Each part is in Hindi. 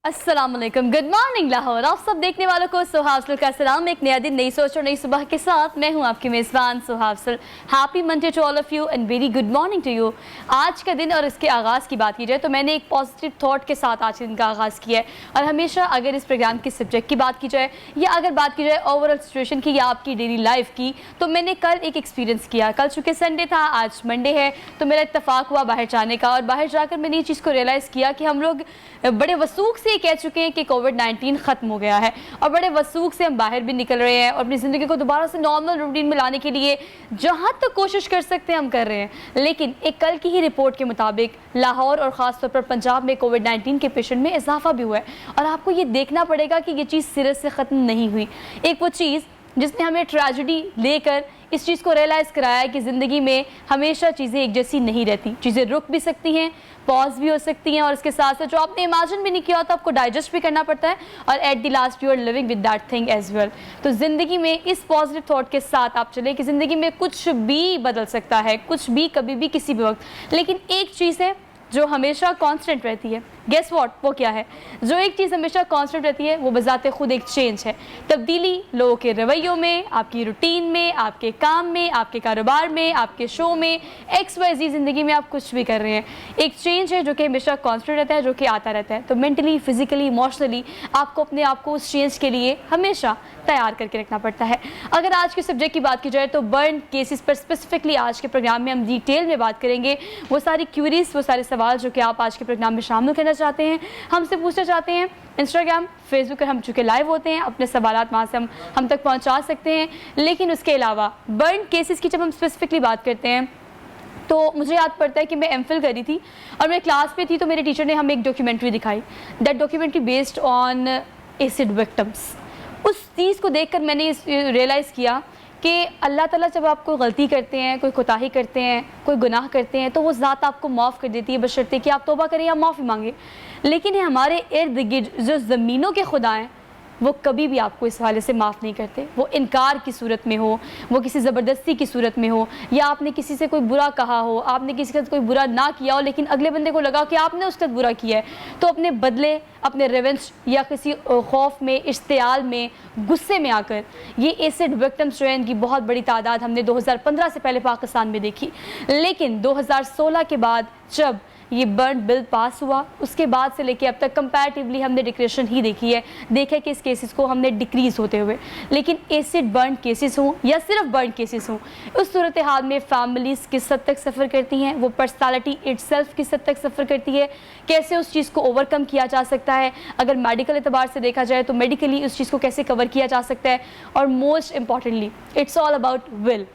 अस्सलामुअलैकुम, गुड मॉर्निंग लाहौर। आप सब देखने वालों को सुहावसल का सलाम। एक नया दिन, नई सोच और नई सुबह के साथ मैं हूं आपकी मेज़बान सुहावसल। Happy Monday to all of you and very good morning to you. आज का दिन और इसके आगाज़ की बात की जाए तो मैंने एक पॉजिटिव थॉट के साथ आज के दिन का आगाज़ किया है। और हमेशा अगर इस प्रोग्राम के सब्जेक्ट की बात की जाए या अगर बात की जाए ओवरऑल सिचुएशन की या आपकी डेली लाइफ की, तो मैंने कल एक एक्सपीरियंस किया। कल चूँकि संडे था, आज मंडे है, तो मेरा इत्तेफाक हुआ बाहर जाने का। और बाहर जाकर मैंने ये चीज़ को रियलाइज़ किया कि हम लोग बड़े वसूख से कह चुके हैं कि कोविड-19 ख़त्म हो गया है और बड़े वसूख से हम बाहर भी निकल रहे हैं और अपनी ज़िंदगी को दोबारा से नॉर्मल रूटीन में लाने के लिए जहाँ तक कोशिश कर सकते हैं हम कर रहे हैं। लेकिन एक कल की ही रिपोर्ट के मुताबिक लाहौर और ख़ासतौर पर पंजाब में कोविड-19 के पेशेंट में इजाफा भी हुआ है। और आपको ये देखना पड़ेगा कि ये चीज़ सिरे से ख़त्म नहीं हुई। एक वो चीज़ जिसने हमें ट्रेजेडी लेकर इस चीज़ को रियलाइज़ कराया है कि ज़िंदगी में हमेशा चीज़ें एक जैसी नहीं रहती, चीज़ें रुक भी सकती हैं, पॉज भी हो सकती हैं और इसके साथ साथ जो आपने इमेजिन भी नहीं किया होता आपको डाइजेस्ट भी करना पड़ता है और at the last you are living with that thing as well. तो ज़िंदगी में इस पॉजिटिव थॉट के साथ आप चले कि ज़िंदगी में कुछ भी बदल सकता है, कुछ भी कभी भी किसी भी वक्त। लेकिन एक चीज़ है जो हमेशा कांस्टेंट रहती है। गेस व्हाट, वो क्या है? जो एक चीज़ हमेशा कांस्टेंट रहती है वो बजाते खुद एक चेंज है, तब्दीली लोगों के रवैयों में, आपकी रूटीन में, आपके काम में, आपके कारोबार में, आपके शो में, XYZ ज़िंदगी में आप कुछ भी कर रहे हैं, एक चेंज है जो कि हमेशा कांस्टेंट रहता है, जो कि आता रहता है। तो मेंटली, फिजिकली, इमोशनली आपको अपने आप को उस चेंज के लिए हमेशा तैयार करके रखना पड़ता है। अगर आज के सब्जेक्ट की बात की जाए तो बर्न केसेस पर स्पेसिफिकली आज के प्रोग्राम में हम डिटेल में बात करेंगे। वो सारी क्यूरीज, वो सारे सवाल जो कि आप आज के प्रोग्राम में शामिल करना चाहते हैं, हमसे पूछना चाहते हैं, इंस्टाग्राम, फेसबुक पर हम चूँकि लाइव होते हैं, अपने सवालात वहाँ से हम तक पहुँचा सकते हैं। लेकिन उसके अलावा बर्न केसेस की जब हम स्पेसिफिकली बात करते हैं तो मुझे याद पड़ता है कि मैं एमफिल करी थी और मैं क्लास पे थी तो मेरे टीचर ने हमें एक डॉक्यूमेंट्री दिखाई। That documentary based on acid victims. उस चीज़ को देखकर मैंने रियलाइज़ किया कि अल्लाह ताला जब आप कोई गलती करते हैं, कोई कोताही करते हैं, कोई गुनाह करते हैं तो वो ज़ात आपको माफ़ कर देती है बशर्ते कि आप तौबा करें या माफ़ी मांगे। लेकिन हमारे इर्द गिर्द जो ज़मीनों के खुदा हैं वो कभी भी आपको इस हवाले से माफ़ नहीं करते। वो इनकार की सूरत में हो, वो किसी ज़बरदस्ती की सूरत में हो, या आपने किसी से कोई बुरा कहा हो, आपने किसी का कोई बुरा ना किया हो लेकिन अगले बंदे को लगा कि आपने उसका बुरा किया है, तो अपने बदले, अपने रिवेंज या किसी खौफ में, इश्तियाल में, गुस्से में आकर ये एसिड विक्टिम्स जो हैं इनकी बहुत बड़ी तादाद हमने 2015 से पहले पाकिस्तान में देखी। लेकिन 2016 के बाद जब ये बर्न बिल पास हुआ उसके बाद से लेके अब तक कंपैरेटिवली हमने डिक्रेशन ही देखी है। देखे कि इस केसेस को हमने डिक्रीज़ होते हुए। लेकिन एसिड बर्न केसेस हों या सिर्फ बर्न केसेस हों, उस सूरत हाल में फैमिलीज़ किस हद तक सफ़र करती हैं, वो पर्सनालिटी इटसेल्फ किस हद तक सफ़र करती है, कैसे उस चीज़ को ओवरकम किया जा सकता है, अगर मेडिकल एतबार से देखा जाए तो मेडिकली उस चीज़ को कैसे कवर किया जा सकता है, और most importantly it's all about will.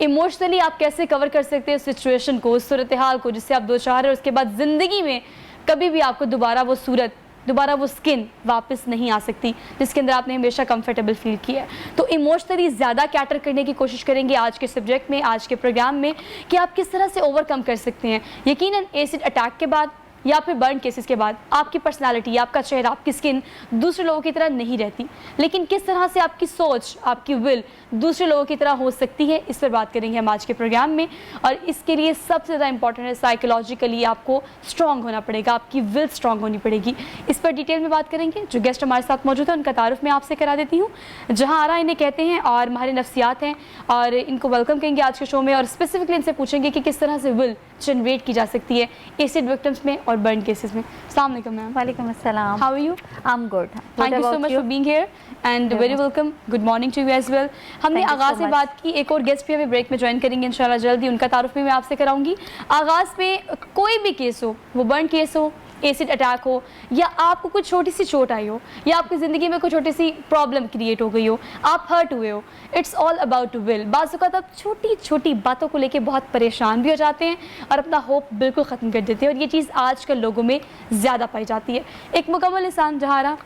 Emotionally आप कैसे कवर कर सकते हैं उस सिचुएशन को, उस सूरत हाल को जिससे आप दो चाह रहे हैं। उसके बाद ज़िंदगी में कभी भी आपको दोबारा वो सूरत, दोबारा वो स्किन वापस नहीं आ सकती जिसके अंदर आपने हमेशा कंफर्टेबल फील किया है। तो इमोशनली ज़्यादा कैटर करने की कोशिश करेंगे आज के सब्जेक्ट में, आज के प्रोग्राम में, कि आप किस तरह से ओवरकम कर सकते हैं। यकीनन एसिड अटैक के बाद या फिर बर्न केसेस के बाद आपकी पर्सनालिटी, आपका चेहरा, आपकी स्किन दूसरे लोगों की तरह नहीं रहती, लेकिन किस तरह से आपकी सोच, आपकी विल दूसरे लोगों की तरह हो सकती है, इस पर बात करेंगे हम आज के प्रोग्राम में। और इसके लिए सबसे ज़्यादा इंपॉर्टेंट है साइकोलॉजिकली आपको स्ट्रॉन्ग होना पड़ेगा, आपकी विल स्ट्रॉन्ग होनी पड़ेगी। इस पर डिटेल में बात करेंगे। जो गेस्ट हमारे साथ मौजूद है उनका तारुफ मैं आपसे करा देती हूँ। जहाँ आरा इन्हें कहते हैं और माहिर नफ्सियात हैं, और इनको वेलकम करेंगे आज के शो में और स्पेसिफिकली इनसे पूछेंगे कि किस तरह से विल जनरेट की जा सकती है एसिड विक्टिम्स में और बर्न केसेस में। अस्सलाम वालेकुम मैम। वालेकुम अस्सलाम। How are you? I am good. Thank you so much for being here and very welcome. Good morning to you as well. हमने आगाज़ में बात की, एक और गेस्ट भी हमें ब्रेक में ज्वाइन करेंगे इंशाल्लाह जल्दी, उनका तारुफ भी मैं आपसे कराऊंगी। आगाज़ में कोई भी केस हो, वो बर्न केस हो, एसिड अटैक हो, या आपको कुछ छोटी सी चोट आई हो, या आपकी ज़िंदगी में कोई छोटी सी प्रॉब्लम क्रिएट हो गई हो, आप हर्ट हुए हो, इट्स ऑल अबाउट विल। बाज़ औक़ात आप छोटी छोटी बातों को लेके बहुत परेशान भी हो जाते हैं और अपना होप बिल्कुल ख़त्म कर देते हैं, और ये चीज़ आजकल लोगों में ज़्यादा पाई जाती है। एक मुकम्मल इंसान जहाँ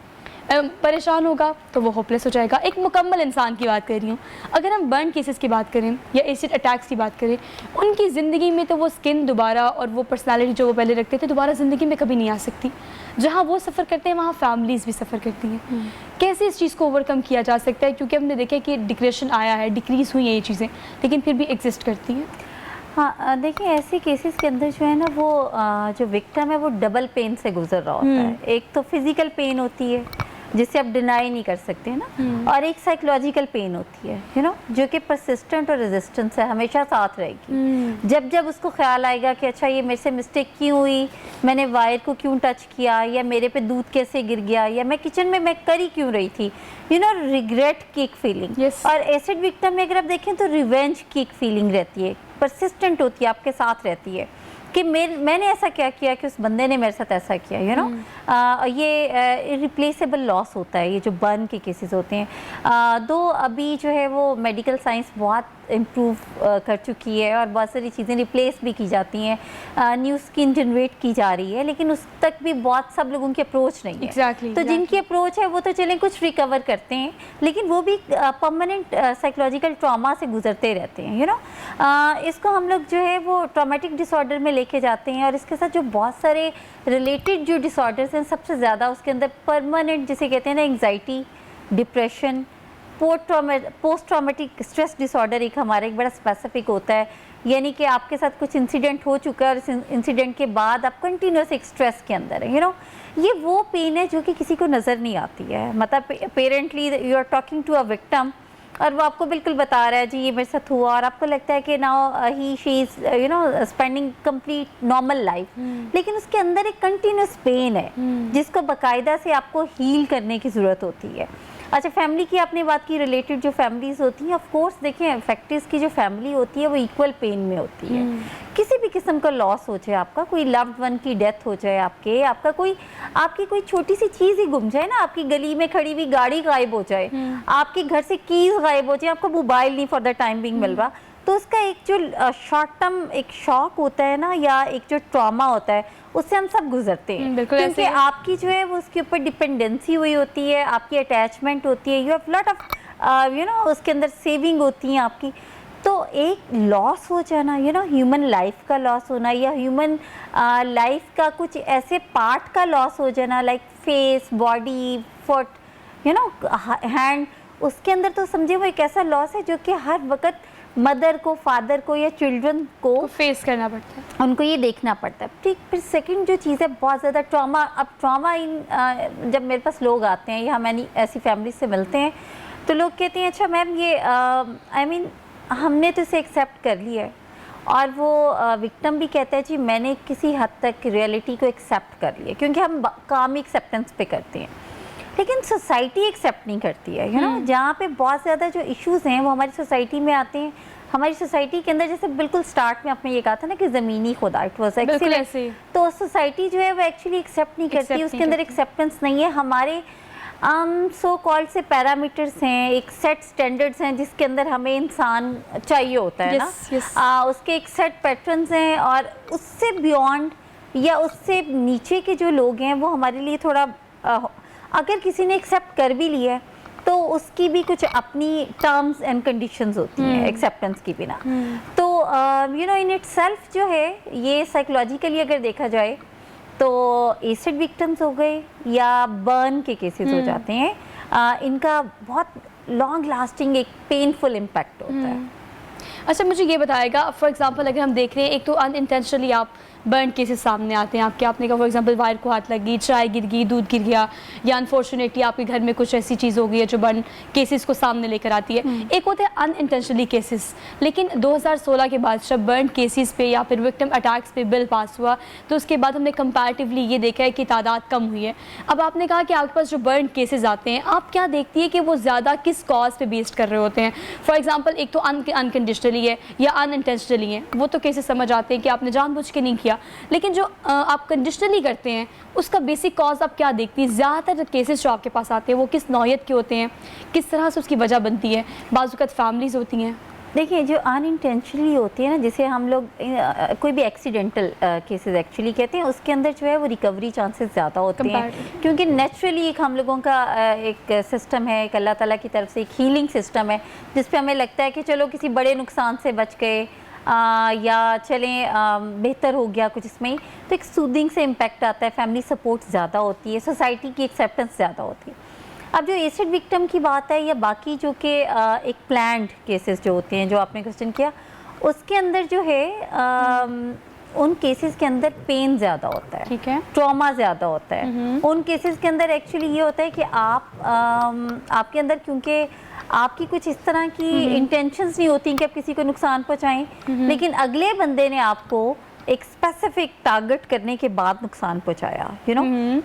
परेशान होगा तो वो होपलेस हो जाएगा। एक मुकम्मल इंसान की बात कर रही हूँ। अगर हम बर्न केसेस की बात करें या एसिड अटैक्स की बात करें, उनकी ज़िंदगी में तो वो स्किन दोबारा और वो पर्सनालिटी जो वो पहले रखते थे दोबारा ज़िंदगी में कभी नहीं आ सकती। जहाँ वो सफ़र करते हैं वहाँ फैमिलीज़ भी सफ़र करती हैं। कैसे इस चीज़ को ओवरकम किया जा सकता है? क्योंकि हमने देखा कि डिक्रेशन आया है, डिक्रीज़ हुई हैं ये चीज़ें, लेकिन फिर भी एग्जिस्ट करती हैं। हाँ, देखिए ऐसे केसेस के अंदर जो है ना वो जो विक्टिम है वो डबल पेन से गुजर रहा होता है। एक तो फिजिकल पेन होती है जिसे आप डिनाई नहीं कर सकते ना, और एक साइकोलॉजिकल पेन होती है जो कि परसिस्टेंट और रेजिस्टेंस है, हमेशा साथ रहेगी। जब जब उसको ख्याल आएगा कि अच्छा ये मेरे से मिस्टेक क्यों हुई, मैंने वायर को क्यों टच किया, या मेरे पे दूध कैसे गिर गया, या मैं किचन में मैं करी क्यों रही थी, रिग्रेट की एक फीलिंग। और एसिड विक्टिम में अगर आप देखें तो रिवेंज की एक फीलिंग रहती है, परसिस्टेंट होती है, आपके साथ रहती है कि मैंने ऐसा क्या किया कि उस बंदे ने मेरे साथ ऐसा किया। ये इरिप्लेसेबल लॉस होता है, ये जो बर्न के केसेस होते हैं। दो अभी जो है वो मेडिकल साइंस बहुत इम्प्रूव कर चुकी है और बहुत सारी चीज़ें रिप्लेस भी की जाती हैं, न्यू स्किन जनरेट की जा रही है, लेकिन उस तक भी बहुत सब लोगों की अप्रोच नहीं है। तो जिनकी अप्रोच है वो तो चलें कुछ रिकवर करते हैं, लेकिन वो भी परमानेंट साइकोलॉजिकल ट्रॉमा से गुजरते रहते हैं। इसको हम लोग जो है वो ट्रॉमेटिक डिसऑर्डर में लेके जाते हैं, और इसके साथ जो बहुत सारे रिलेटेड जो डिसऑर्डर्स हैं सबसे ज़्यादा उसके अंदर परमानेंट जिसे कहते हैं ना anxiety, depression, post traumatic stress disorder एक हमारा एक बड़ा स्पेसिफिक होता है। यानी कि आपके साथ कुछ इंसिडेंट हो चुका है और इस इंसिडेंट के बाद आप कंटिन्यूस एक स्ट्रेस के अंदर है। ये वो पेन है जो कि किसी को नज़र नहीं आती है। मतलब apparently you are talking to a victim और वो आपको बिल्कुल बता रहा है जी ये मेरे साथ हुआ, और आपको लगता है कि now he she is spending complete normal life, लेकिन उसके अंदर एक कंटिन्यूस पेन है जिसको बाकायदा से आपको हील करने की ज़रूरत होती है। अच्छा, फैमिली की आपने बात की, रिलेटेड जो फैमिलीज़ होती हैं, ऑफ कोर्स देखें इफेक्टिव्स की जो फैमिली होती है वो इक्वल पेन में होती है। किसी भी किस्म का लॉस हो जाए, आपका कोई लव्ड वन की डेथ हो जाए, आपकी कोई छोटी सी चीज़ ही गुम जाए ना, आपकी गली में खड़ी हुई गाड़ी गायब हो जाए, आपके घर से कीज़ गायब हो जाए, आपको मोबाइल नहीं फॉर द टाइम बिंग मिल रहा, तो उसका एक जो शॉर्ट टर्म एक शॉक होता है ना, या एक जो ट्रॉमा होता है, उससे हम सब गुजरते हैं, क्योंकि आपकी जो है वो उसके ऊपर डिपेंडेंसी हुई होती है, आपकी अटैचमेंट होती है, यू हैव लॉट ऑफ उसके अंदर सेविंग होती है आपकी। तो एक लॉस हो जाना, ह्यूमन लाइफ का लॉस होना, या ह्यूमन लाइफ का कुछ ऐसे पार्ट का लॉस हो जाना, like face, body, foot, hand, उसके अंदर तो समझे वो एक ऐसा लॉस है जो कि हर वक्त मदर को, फादर को या चिल्ड्रन को फेस करना पड़ता है, उनको ये देखना पड़ता है। ठीक, फिर सेकंड जो चीज़ है बहुत ज़्यादा ट्रॉमा। अब ट्रॉमा जब मेरे पास लोग आते हैं या मैंने ऐसी फैमिली से मिलते हैं तो लोग कहते हैं अच्छा मैम ये आई मीन हमने तो इसे एक्सेप्ट कर लिया है, और वो विक्टिम भी कहता है जी मैंने किसी हद तक रियलिटी को एक्सेप्ट कर लिया, क्योंकि हम काम एक्सेप्टेंस पे करते हैं, लेकिन सोसाइटी एक्सेप्ट नहीं करती है। जहाँ पे बहुत ज़्यादा जो इश्यूज़ हैं वो हमारी सोसाइटी में आते हैं। हमारी सोसाइटी के अंदर जैसे बिल्कुल स्टार्ट में आपने ये कहा था ना कि ज़मीनी खुदा, इट वाज एक्सीलेंट, तो सोसाइटी जो है वो एक्चुअली एक्सेप्ट नहीं करती, उसके अंदर एक्सेप्टेंस नहीं है। हमारे सो कॉल्ड से पैरामीटर्स हैं, एक सेट स्टैंडर्ड्स हैं जिसके अंदर हमें इंसान चाहिए होता है ना, उसके एक सेट पैटर्न्स हैं, और उससे बियॉन्ड या उससे नीचे के जो लोग हैं वो हमारे लिए थोड़ा अगर किसी ने एक्सेप्ट कर भी लिया है तो उसकी भी कुछ अपनी टर्म्स एंड कंडीशंस होती हैं एक्सेप्टेंस की बिना। तो इन इटसेल्फ जो है ये साइकोलॉजिकली अगर देखा जाए तो एसिड विक्टिम्स हो गए या बर्न के केसेस हो जाते हैं, इनका बहुत लॉन्ग लास्टिंग एक पेनफुल इम्पैक्ट होता है। अच्छा, मुझे ये बताएगा फॉर एग्जांपल अगर हम देख रहे हैं, एक तो अनइंटेंशनली आप बर्न केसेस सामने आते हैं आपने कहा फॉर एग्जांपल वायर को हाथ लग गई, चाय गिर गई, दूध गिर गया, या अनफॉर्चुनेटली आपके घर में कुछ ऐसी चीज़ हो गई है जो बर्न केसेस को सामने लेकर आती है। एक होते हैं अनइंटेंशनली केसेस, लेकिन 2016 के बाद जब बर्न केसेस पे या फिर विक्टिम अटैक्स पे बिल पास हुआ तो उसके बाद हमने कंपैरेटिवली ये देखा है कि तादाद कम हुई है। अब आपने कहा कि आपके पास जो बर्न केसेस आते हैं, आप क्या देखती है कि वो ज़्यादा किस कॉज पे बेस्ड कर रहे होते हैं? फॉर एग्जाम्पल एक तो अनकंडीशनली है या अनइंटेंशनली है, वो तो केसेस समझ आते हैं कि आपने जानबूझ के नहीं किया, लेकिन जो आप कंडीशनली करते हैं उसका बेसिक कॉज आप क्या देखती हैं? ज़्यादातर केसेस जो आपके पास आते हैं वो किस नौयत के होते हैं, किस तरह से उसकी वजह बनती है? बाज़ फैमिलीज़ होती हैं। देखिए जो अनइंटेंशनली होती है ना, जिसे हम लोग कोई भी एक्सीडेंटल केसेस एक्चुअली कहते हैं, उसके अंदर जो है वो रिकवरी चांसेस ज़्यादा होते हैं, क्योंकि नेचुरली एक हम लोगों का एक सिस्टम है, एक अल्लाह ताला की तरफ से एक हीलिंग सिस्टम है जिस पे हमें लगता है कि चलो किसी बड़े नुकसान से बच गए या चलें बेहतर हो गया कुछ इसमें, तो एक सूदिंग से इम्पैक्ट आता है, फैमिली सपोर्ट ज़्यादा होती है, सोसाइटी की एक्सेप्टेंस ज़्यादा होती है। अब जो एसिड विक्टिम की बात है या बाकी जो कि एक प्लान्ड केसेस जो होते हैं जो आपने क्वेश्चन किया, उसके अंदर जो है उन केसेस के अंदर पेन ज़्यादा होता है, ठीक है, ट्रॉमा ज़्यादा होता है। उन केसेस के अंदर एक्चुअली ये होता है कि आपके अंदर, क्योंकि आपकी कुछ इस तरह की इंटेंशंस नहीं होती कि आप किसी को नुकसान पहुंचाएं, लेकिन अगले बंदे ने आपको एक स्पेसिफिक टारगेट करने के बाद नुकसान पहुंचाया,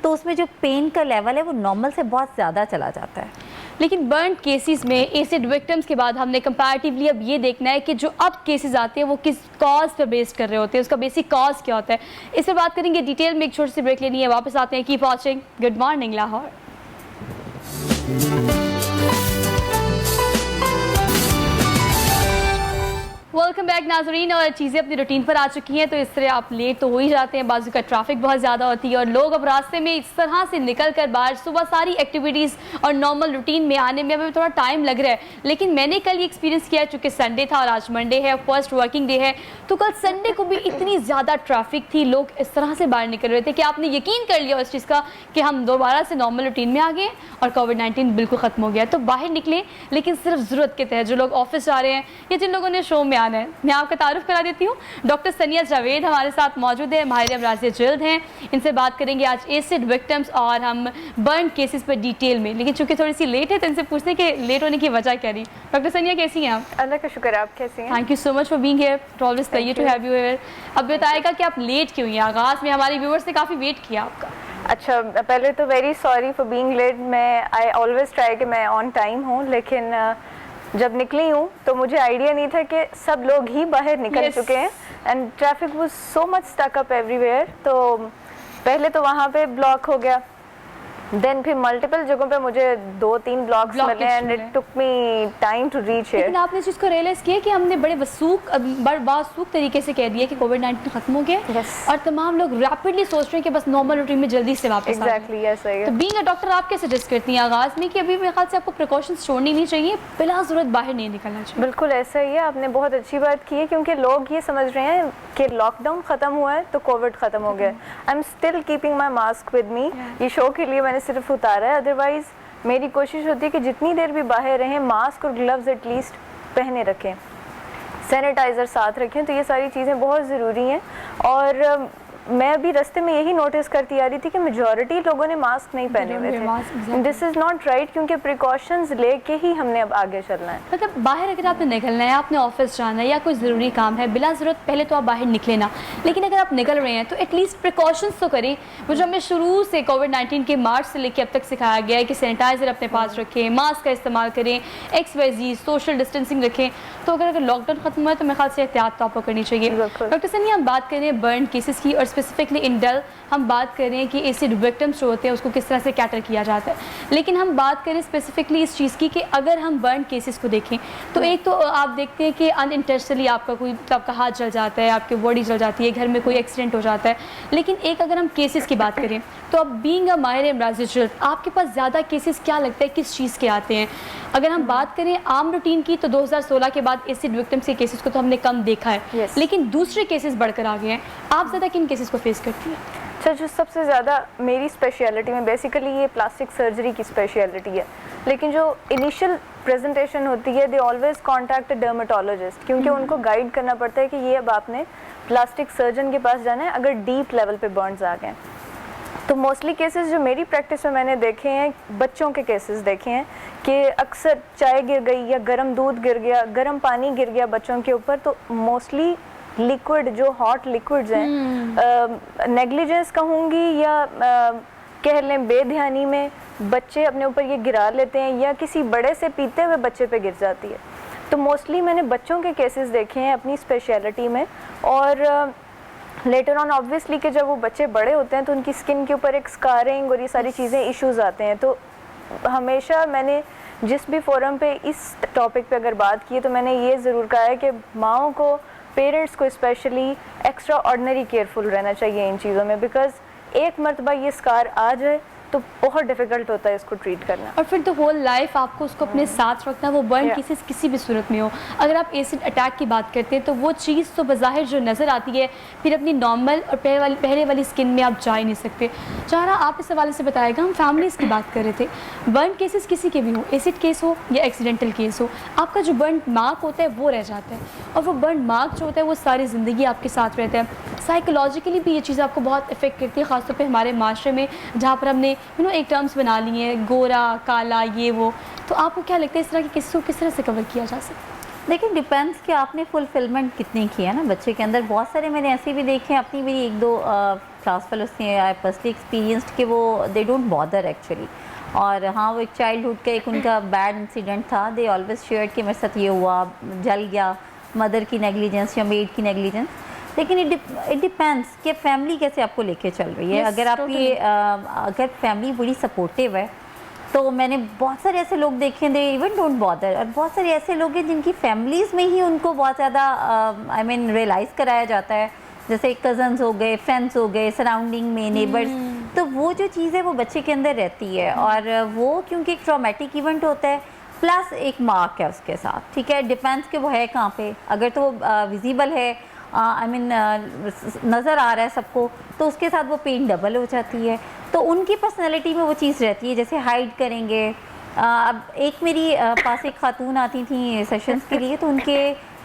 तो उसमें जो पेन का लेवल है वो नॉर्मल से बहुत ज़्यादा चला जाता है। लेकिन बर्न केसेस में एसिड विक्टिम्स के बाद हमने कंपैरेटिवली अब ये देखना है कि जो अब केसेस आते हैं वो किस कॉज पर बेस्ड कर रहे होते हैं, उसका बेसिक कॉज क्या होता है, इस पर बात करेंगे डिटेल में। एक छोटी सी ब्रेक लेनी है, वापस आते हैं। Keep watching good morning Lahore. Welcome back नाजरीन। और चीज़ें अपनी रूटीन पर आ चुकी हैं, तो इस तरह आप लेट तो हो ही जाते हैं, बाजू का ट्रैफिक बहुत ज़्यादा होती है और लोग अब रास्ते में इस तरह से निकल कर बाहर सुबह सारी एक्टिविटीज़ और नॉर्मल रूटीन में आने में हमें थोड़ा टाइम लग रहा है। लेकिन मैंने कल ये एक्सपीरियंस किया, चूँकि संडे था और आज मंडे है, फर्स्ट वर्किंग डे है, तो कल संडे को भी इतनी ज़्यादा ट्रैफिक थी, लोग इस तरह से बाहर निकल रहे थे कि आपने यकीन कर लिया उस चीज़ का कि हम दोबारा से नॉर्मल रूटीन में आ गए और कोविड-19 बिल्कुल ख़त्म हो गया। तो बाहर निकले, लेकिन सिर्फ ज़रूरत के तहत। जो लोग ऑफिस जा रहे हैं या जिन लोगों ने शो में आना है, मैं आपका तारुफ करा देती हूँ। डॉक्टर सनिया जावेद हमारे साथ मौजूद है, माहिर अमराज़ जिल्द हैं। इनसे बात करेंगे आज एसिड विक्टिम्स और हम बर्न केसेस पर डिटेल में। लेकिन चूंकि थोड़ी सी लेट है तो इनसे पूछते हैं कि लेट होने की वजह क्या रही। डॉक्टर सनिया कैसी हैं आप? अल्लाह का शुक्र, आप कैसी हैं? Thank you so much for being here, it always pleasure to have you here. अब बताएगा कि आप लेट क्यों हुई? आगाज़ में हमारे व्यूअर्स ने काफ़ी वेट किया आपका। अच्छा, पहले तो very sorry for being late. मैं आई ऑलवेज ट्राई कि मैं ऑन टाइम हूँ, लेकिन जब निकली हूँ तो मुझे आइडिया नहीं था कि सब लोग ही बाहर निकल चुके हैं and traffic was so much stuck up everywhere. तो पहले तो वहाँ पे ब्लॉक हो गया, देन फिर मल्टीपल जगहों पे मुझे 2-3 ब्लॉक्स मिले and it took me time to reach here. लेकिन आपने चीज़ को रियलाइज़ किया कि हमने बड़े बासूक तरीके से कह दिया कि कोविड-19 खत्म हो गया और तमाम लोग रैपिडली सोच रहे हैं कि बस नॉर्मल रूटीन में जल्दी से वापस आ जाए। तो बीइंग अ डॉक्टर आप क्या सजेस्ट करती हैं आगाज़ में कि अभी मेरे ख्याल से आपको प्रिकॉशंस छोड़नी नहीं चाहिए, बिला ज़रूरत बाहर नहीं निकलना चाहिए? बिल्कुल ऐसा ही है, आपने बहुत अच्छी बात की है, क्योंकि लोग ये समझ रहे हैं कि लॉकडाउन ख़त्म हुआ है तो कोविड ख़त्म हो गया। I am still keeping my mask with me. ये शो के लिए मैंने सिर्फ उतारा है, अदरवाइज मेरी कोशिश होती है कि जितनी देर भी बाहर रहें मास्क और ग्लव्स एटलीस्ट पहने रखें, सैनिटाइज़र साथ रखें। तो ये सारी चीज़ें बहुत ज़रूरी हैं। और मैं अभी रास्ते में यही नोटिस करती आ रही थी कि मेजॉरिटी लोगों ने मास्क नहीं पहने हुए थे। दिस इज़ नॉट राइट, क्योंकि प्रिकॉशंस लेके ही हमने अब आगे चलना है। मतलब बाहर अगर आपने निकलना है, आपने ऑफिस जाना है या कोई ज़रूरी काम है, बिला ज़रूरत पहले तो आप बाहर निकले ना। लेकिन अगर आप निकल रहे हैं तो एटलीस्ट प्रिकॉशंस तो करें। वो जो हमें शुरू से कोविड-19 के मार्च से लेकर अब तक सिखाया गया है कि सैनिटाइज़र अपने पास रखें, मास्क का इस्तेमाल करें, XYZ सोशल डिस्टेंसिंग रखें। तो अगर लॉकडाउन खत्म हुआ है तो मेरे ख्याल से एहतियात तो आपको करनी चाहिए। डॉक्टर सनिया, हम बात करें बर्न केसेस की और स्पेसिफिकली इन डल हम बात करें कि एसिड विक्टिम्स जो होते हैं उसको किस तरह से कैटर किया जाता है। लेकिन हम बात करें स्पेसिफिकली इस चीज़ की कि अगर हम बर्न केसेस को देखें तो एक तो आप देखते हैं कि अनइंटेंशनली आपका हाथ जल जाता है, आपकी बॉडी जल जाती है, घर में कोई एक्सीडेंट हो जाता है। लेकिन एक अगर हम केसेस की बात करें तो अब बीइंग अ माहिर अमराज़ जिल्द, आपके पास ज़्यादा केसेस क्या लगता है किस चीज़ के आते हैं? अगर हम बात करें आम रूटीन की तो 2016 के बाद एसिड विक्टिम्स के केसेस को तो हमने कम देखा है, लेकिन दूसरे केसेस बढ़कर आ गए हैं। आप ज़्यादा किन केसेस को फेस करती हैं? अच्छा, जो सबसे ज़्यादा मेरी स्पेशलिटी में बेसिकली ये प्लास्टिक सर्जरी की स्पेशलिटी है, लेकिन जो इनिशियल प्रेजेंटेशन होती है they always contact a dermatologist, क्योंकि उनको गाइड करना पड़ता है कि ये अब आपने प्लास्टिक सर्जन के पास जाना है अगर डीप लेवल पे बर्न्स आ गए। तो मोस्टली केसेस जो मेरी प्रैक्टिस में मैंने देखे हैं, बच्चों के केसेस देखे हैं कि अक्सर चाय गिर गई या गर्म दूध गिर गया, गर्म पानी गिर गया बच्चों के ऊपर, तो मोस्टली लिक्विड जो हॉट लिक्विड्स हैं, नेग्लिजेंस कहूँगी या कह लें बेध्यानी में बच्चे अपने ऊपर ये गिरा लेते हैं या किसी बड़े से पीते हुए बच्चे पे गिर जाती है। तो मोस्टली मैंने बच्चों के केसेस देखे हैं अपनी स्पेशलिटी में। और लेटर ऑन ऑब्वियसली कि जब वो बच्चे बड़े होते हैं तो उनकी स्किन के ऊपर एक स्कारिंग और ये सारी चीज़ें इश्यूज आते हैं। तो हमेशा मैंने जिस भी फोरम पे इस टॉपिक पे अगर बात की है तो मैंने ये ज़रूर कहा है कि माँओं को, पेरेंट्स को स्पेशली एक्स्ट्रा ऑर्डिनरी केयरफुल रहना चाहिए इन चीज़ों में, बिकॉज एक मरतबा ये स्कार आ जाए तो बहुत डिफिकल्ट होता है इसको ट्रीट करना। और फिर द होल लाइफ आपको उसको अपने साथ रखना, वो बर्न Yeah. केसेस किसी भी सूरत में हो। अगर आप एसिड अटैक की बात करते हैं तो वो चीज़ तो बज़ाहिर जो नज़र आती है, फिर अपनी नॉर्मल और पहले वाली स्किन में आप जा ही नहीं सकते। चारा आप इस हवाले से बताएगा, हम फैमिलीज़ की बात कर रहे थे, बर्न केसेस किसी के भी हो, एसिड केस हो या एक्सीडेंटल केस हो, आपका जो बर्न मार्क होता है वो रह जाता है, और वो बर्न मार्क जो होता है वो सारी ज़िंदगी आपके साथ रहता है। साइकोलॉजिकली भी ये चीज़ आपको बहुत इफेक्ट करती है, ख़ासतौर पे हमारे माशरे में जहाँ पर हमने एक टर्म्स बना ली हैं, गोरा काला ये वो। तो आपको क्या लगता है इस तरह के किस्सों किस तरह से कवर किया जा सकता है? देखिए डिपेंड्स कि आपने फुलफिलमेंट कितनी की है ना बच्चे के अंदर। बहुत सारे मैंने ऐसे भी देखे हैं, अपनी मेरी एक दो क्लास फेलोज थे, आई पर्सनली एक्सपीरियंस्ड कि वो दे डोंट बॉदर एक्चुअली। और हाँ, वो एक चाइल्डहुड का एक उनका बैड इंसिडेंट था, दे ऑलवेज शेयर्ड कि मेरे साथ ये हुआ, जल गया, मदर की नेग्लिजेंस या मेड की नेग्लिजेंस। लेकिन इट डिपेंड्स कि फैमिली कैसे आपको लेके चल रही है। Yes, अगर आपकी अगर फैमिली बड़ी सपोर्टिव है तो मैंने बहुत सारे ऐसे लोग देखे, दे इवन डोंट बॉदर। और बहुत सारे ऐसे लोग हैं जिनकी फैमिलीज़ में ही उनको बहुत ज़्यादा आई मीन रियलाइज़ कराया जाता है, जैसे कज़न्स हो गए, फ्रेंड्स हो गए, सराउंडिंग में नेबर्स। तो वो जो चीज़ है वो बच्चे के अंदर रहती है, और वो क्योंकि एक ट्रॉमेटिक इवेंट होता है प्लस एक मार्क है उसके साथ, ठीक है। डिपेंड्स कि वो है कहाँ पे। अगर तो विजिबल है, आई मीन नज़र आ रहा है सबको, तो उसके साथ वो पेन डबल हो जाती है। तो उनकी पर्सनैलिटी में वो चीज़ रहती है, जैसे हाइड करेंगे। अब एक मेरी पास एक खातून आती थी सेशंस के लिए, तो उनके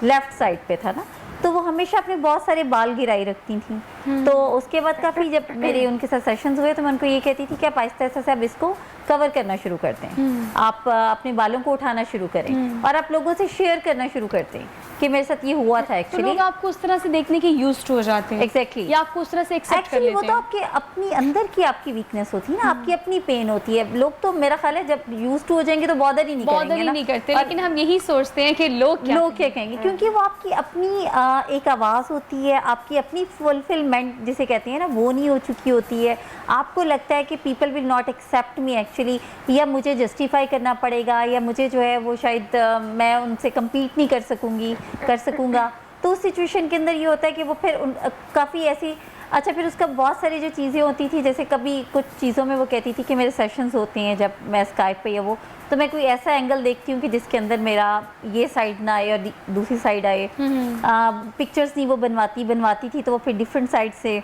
लेफ़्ट साइड पे था ना, तो वो हमेशा अपने बहुत सारे बाल गिराई रखती थी। तो उसके बाद काफ़ी जब मेरे उनके साथ सेशंस हुए तो मैं उनको ये कहती थी कि आप आहिस्ता आहिस्ता से अब इसको कवर करना शुरू करते हैं, आप अपने बालों को उठाना शुरू करें और आप लोगों से शेयर करना शुरू करते हैं कि मेरे साथ ये हुआ था तो एक्चुअली। लोग आपको उस तरह से देखने के यूज्ड हो जाते हैं। एग्जैक्टली, या आपको उस तरह से एक्सेप्ट कर एक्चुअली लेते वो तो हैं। आपके अपनी अंदर की आपकी वीकनेस होती है ना, आपकी अपनी पेन होती है। लोग तो मेरा ख्याल है जब यूज टू हो जाएंगे तो बॉदर ही नहीं करेंगे ना। नहीं करते, और लेकिन हम यही सोचते हैं कि लोग क्या कहेंगे, क्योंकि वो आपकी अपनी एक आवाज़ होती है, आपकी अपनी फुलफिलमेंट जिसे कहते हैं ना, वो नहीं हो चुकी होती है। आपको लगता है कि people will not accept me actually, या मुझे जस्टिफाई करना पड़ेगा, या मुझे जो है वो शायद मैं उनसे कम्पीट नहीं कर सकूँगा। तो उस सिचुएशन के अंदर ये होता है कि वो फिर काफ़ी ऐसी अच्छा, फिर उसका बहुत सारी जो चीज़ें होती थी, जैसे कभी कुछ चीज़ों में वो कहती थी कि मेरे सेशंस होते हैं जब मैं स्काइप पे या वो, तो मैं कोई ऐसा एंगल देखती हूँ कि जिसके अंदर मेरा ये साइड ना आए और दूसरी साइड आए। पिक्चर्स नहीं वो बनवाती थी, तो वो फिर डिफरेंट साइड से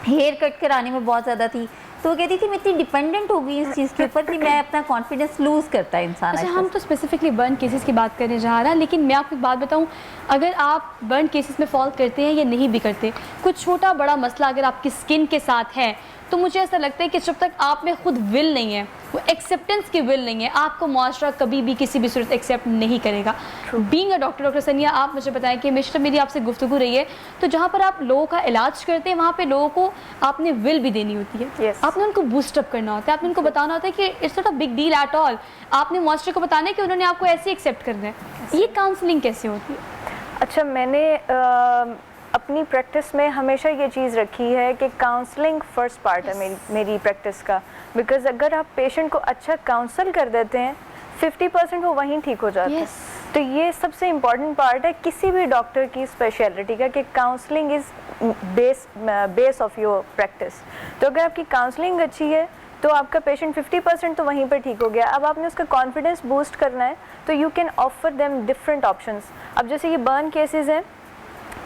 हेयर कट कराने में बहुत ज़्यादा थी। तो वो कहती थी मैं इतनी डिपेंडेंट हो गई इस चीज़ के ऊपर कि मैं अपना कॉन्फिडेंस लूज़ करता है इंसान। अच्छा, हम तो स्पेसिफिकली बर्न केसेस की बात करने जा रहा, लेकिन मैं आपको एक बात बताऊं, अगर आप बर्न केसेस में फॉल करते हैं या नहीं भी करते, कुछ छोटा बड़ा मसला अगर आपकी स्किन के साथ है, तो मुझे ऐसा लगता है कि जब तक आप में खुद विल नहीं है, वो एक्सेप्टेंस की विल नहीं है, आपको मुआशरा कभी भी किसी भी सूरत एक्सेप्ट नहीं करेगा। बीइंग अ डॉक्टर सनिया, आप मुझे बताएं कि हमेशा मेरी आपसे गुफ्तगू रही है, तो जहाँ पर आप लोगों का इलाज करते हैं वहाँ पे लोगों को आपने विल भी देनी होती है। Yes. आपने उनको बूस्टअप करना होता है, आपने उनको बताना होता है कि it's not a big deal at all. आपने मुआशरे को बताना है कि उन्होंने आपको ऐसे एक्सेप्ट करना है। ये काउंसलिंग कैसे होती है? अच्छा, मैंने अपनी प्रैक्टिस में हमेशा ये चीज़ रखी है कि काउंसलिंग फर्स्ट पार्ट है मेरी प्रैक्टिस का। बिकॉज अगर आप पेशेंट को अच्छा काउंसल कर देते हैं, 50% वो वहीं ठीक हो जाता है। तो ये सबसे इम्पॉर्टेंट पार्ट है किसी भी डॉक्टर की स्पेशलिटी का, कि counselling is base of your practice. तो अगर आपकी काउंसलिंग अच्छी है तो आपका पेशेंट 50% तो वहीं पर ठीक हो गया। अब आपने उसका कॉन्फिडेंस बूस्ट करना है, तो you can offer them different options. अब जैसे ये बर्न केसेस हैं,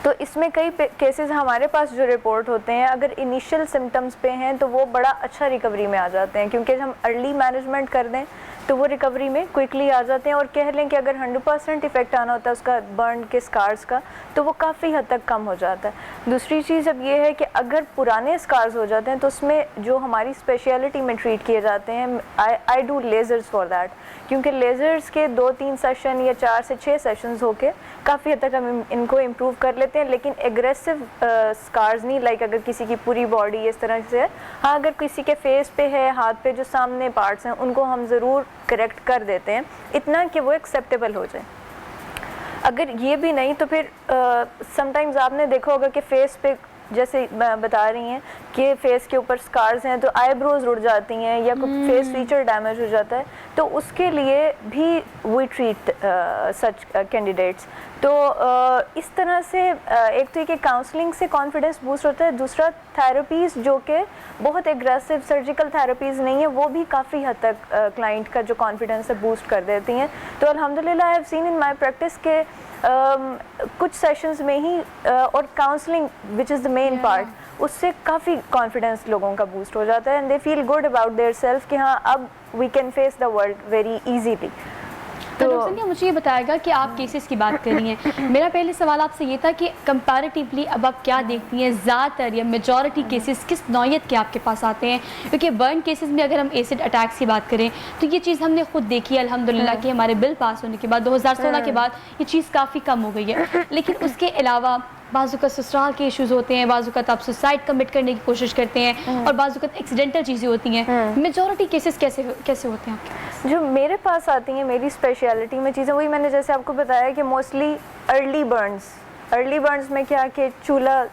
तो इसमें कई केसेस हमारे पास जो रिपोर्ट होते हैं, अगर इनिशियल सिम्टम्स पे हैं तो वो बड़ा अच्छा रिकवरी में आ जाते हैं, क्योंकि हम अर्ली मैनेजमेंट कर दें तो वो रिकवरी में क्विकली आ जाते हैं। और कह लें कि अगर 100% इफेक्ट आना होता है उसका बर्न के स्कार्स का, तो वो काफ़ी हद तक कम हो जाता है। दूसरी चीज़ अब ये है कि अगर पुराने स्कार्स हो जाते हैं तो उसमें जो हमारी स्पेशलिटी में ट्रीट किए जाते हैं, I do lasers for that, क्योंकि लेज़र्स के 2-3 सेशन या 4 से 6 सेशंस होके काफ़ी हद तक हम इनको इम्प्रूव कर लेते हैं। लेकिन एग्रेसिव स्कार्स नहीं, लाइक अगर किसी की पूरी बॉडी इस तरह से है, हाँ अगर किसी के फेस पे है, हाथ पे जो सामने पार्ट्स हैं, उनको हम ज़रूर करेक्ट कर देते हैं, इतना कि वो एक्सेप्टेबल हो जाए। अगर ये भी नहीं तो फिर समटाइम्स आपने देखा होगा कि फेस पे, जैसे बता रही हैं कि फेस के ऊपर स्कार्स हैं तो आईब्रोज उड़ जाती हैं या कोई फेस फीचर डैमेज हो जाता है, तो उसके लिए भी वी ट्रीट सच कैंडिडेट्स। तो इस तरह से एक तो ये काउंसलिंग से कॉन्फिडेंस बूस्ट होता है, दूसरा थेरेपीज़ जो कि बहुत एग्रेसिव सर्जिकल थेरेपीज़ नहीं है वो भी काफ़ी हद तक क्लाइंट का जो कॉन्फिडेंस है बूस्ट कर देती हैं। तो अल्हम्दुलिल्लाह I have seen in my practice के कुछ सेशंस में ही और counselling which is the main part, उससे काफ़ी कॉन्फिडेंस लोगों का बूस्ट हो जाता है and they feel good about their self कि हाँ अब we can face the world very easily. तो डॉक्टर सानिया मुझे ये बताएगा कि आप केसेस की बात कर रही हैं, मेरा पहले सवाल आपसे ये था कि कंपैरेटिवली अब आप क्या देखती हैं, ज़्यादातर या मेजॉरिटी केसेस किस नौयत के आपके पास आते हैं? क्योंकि बर्न केसेस में अगर हम एसिड अटैक्स की बात करें तो ये चीज़ हमने खुद देखी है अल्हम्दुलिल्लाह कि हमारे बिल पास होने के बाद 2016 के बाद ये चीज़ काफ़ी कम हो गई है। लेकिन उसके अलावा बाज़ुका ससुराल के इश्यूज़ होते हैं, बाज़ुका आप सुसाइड कमिट करने की कोशिश करते हैं और बाज़ुका एक्सीडेंटल चीज़ें होती हैं। मेजॉरिटी केसेस कैसे होते हैं आपके? जो मेरे पास आती हैं मेरी स्पेशलिटी में चीज़ें वही मैंने जैसे आपको बताया कि मोस्टली अर्ली बर्न्स में क्या कि चूल्हा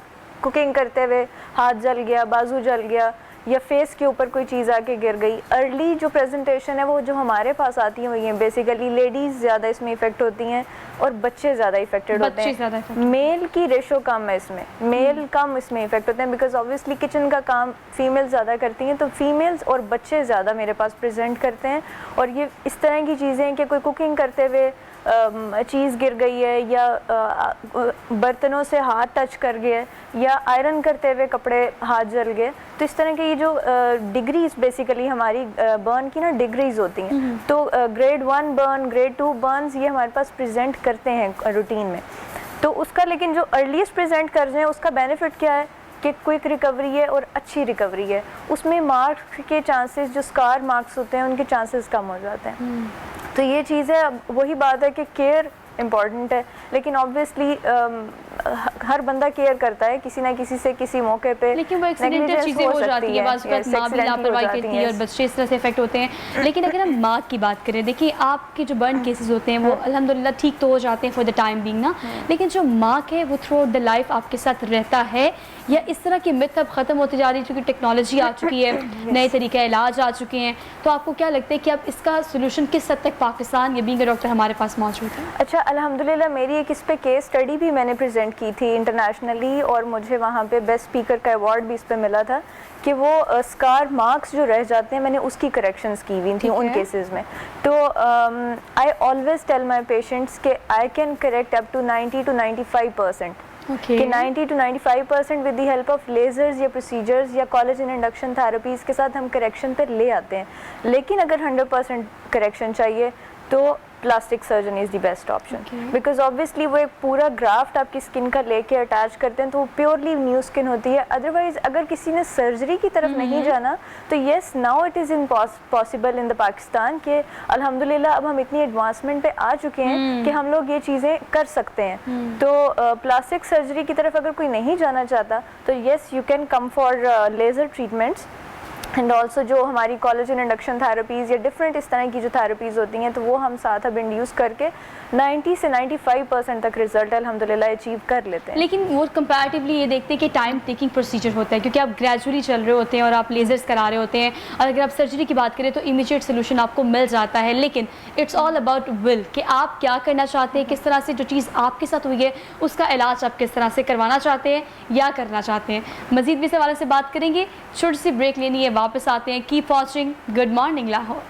कुकिंग करते हुए हाथ जल गया, बाजू जल गया या फेस के ऊपर कोई चीज़ आके गिर गई। अर्ली जो प्रेजेंटेशन है वो जो हमारे पास आती हैं वही हैं, बेसिकली लेडीज़ ज़्यादा इसमें इफ़ेक्ट होती हैं और बच्चे ज़्यादा इफेक्टेड होते हैं। मेल की रेशो कम है इसमें, मेल कम इसमें इफेक्ट होते हैं बिकॉज ऑब्वियसली किचन का काम फीमेल ज़्यादा करती हैं, तो फीमेल्स और बच्चे ज़्यादा मेरे पास प्रेजेंट करते हैं। और ये इस तरह की चीज़ें हैं कि कोई कुकिंग करते हुए चीज़ गिर गई है या बर्तनों से हाथ टच कर गया या आयरन करते हुए कपड़े हाथ जल गए, तो इस तरह के ये जो डिग्रीज बेसिकली हमारी बर्न की ना डिग्रीज होती हैं, तो ग्रेड 1 बर्न, ग्रेड 2 बर्न्स ये हमारे पास प्रेजेंट करते हैं रूटीन में। तो उसका लेकिन जो अर्लीस्ट प्रेजेंट कर रहे हैं उसका बेनिफिट क्या है कि क्विक रिकवरी है और अच्छी रिकवरी है। उसमें मार्क्स के चांसेस, जो स्कार मार्क्स होते हैं उनके चांसेस कम हो जाते हैं। तो ये चीज़ है, वही बात है कि केयर इम्पॉर्टेंट है, लेकिन ऑब्वियसली हर बंदा केयर करता है किसी ना किसी से किसी मौके पे, लेकिन वो एक्सीडेंटल चीज़ें हो जाती है, बाज़ वक़्त माँ भी लापरवाही करती है और बच्चे इस तरह से इफेक्ट होते हैं। लेकिन अगर हम माँ की बात करें, देखिए आपके जो बर्न केसेस होते हैं वो अल्हम्दुलिल्लाह ठीक तो हो जाते हैं फॉर द टाइम बिंग ना, लेकिन जो मार्क है वो थ्रू आउट द लाइफ आपके साथ रहता है या इस तरह की मिथ अब ख़त्म होती जा रही है क्योंकि टेक्नोलॉजी आ चुकी है, नए तरीके इलाज आ चुके हैं, तो आपको क्या लगता है कि अब इसका सोल्यूशन किस हद तक पाकिस्तान या बीइंग अ डॉक्टर हमारे पास मौजूद है? अच्छा, अल्हम्दुलिल्लाह मेरी एक इस पे केस स्टडी भी मैंने प्रेजेंट की थी इंटरनेशनली और मुझे वहाँ पे बेस्ट स्पीकर का अवार्ड भी इस पे मिला था कि वो स्कार मार्क्स जो रह जाते हैं मैंने उसकी करेक्शंस की हुई थी उन केसेस में। तो I always tell my patients कि I can correct up to 90 to 95%। कि 90 to 95% with the help of lasers या प्रोसीजर्स या कोलेजन इंडक्शन थेरेपीज़ के साथ हम करेक्शन पर ले आते हैं। लेकिन अगर 100% करेक्शन चाहिए तो plastic surgeon is the best option, because obviously वो एक पूरा ग्राफ्ट आपकी स्किन का लेके अटैच करते हैं तो वो प्योरली न्यू स्किन होती है। अदरवाइज अगर किसी ने सर्जरी की तरफ नहीं जाना तो yes now it is possible in the Pakistan कि अल्हम्दुलिल्लाह अब हम इतनी एडवांसमेंट पे आ चुके हैं कि हम लोग ये चीज़ें कर सकते हैं। तो प्लास्टिक सर्जरी की तरफ अगर कोई नहीं जाना चाहता तो yes you can come for laser treatments and also जो हमारी कोलेजन इंडक्शन थेरेपीज़ या डिफरेंट इस तरह की जो थेरेपीज़ होती हैं तो वो हम साथ अब इंड्यूस करके 90 से 95% तक रिजल्ट अल्हम्दुलिल्लाह अचीव कर लेते हैं। लेकिन वो कंपैरेटिवली ये देखते हैं कि टाइम टेकिंग प्रोसीजर होता है क्योंकि आप ग्रेजुअली चल रहे होते हैं और आप लेजर्स करा रहे होते हैं, और अगर आप सर्जरी की बात करें तो इमीडिएट सोल्यूशन आपको मिल जाता है। लेकिन इट्स ऑल अबाउट विल कि आप क्या करना चाहते हैं, किस तरह से जो चीज़ आपके साथ हुई है उसका इलाज आप किस तरह से करवाना चाहते हैं या करना चाहते हैं। मज़ीद भी इस हवाले से बात करेंगे, छोटी सी ब्रेक लेनी है, वापस आते हैं। Keep watching good morning Lahore.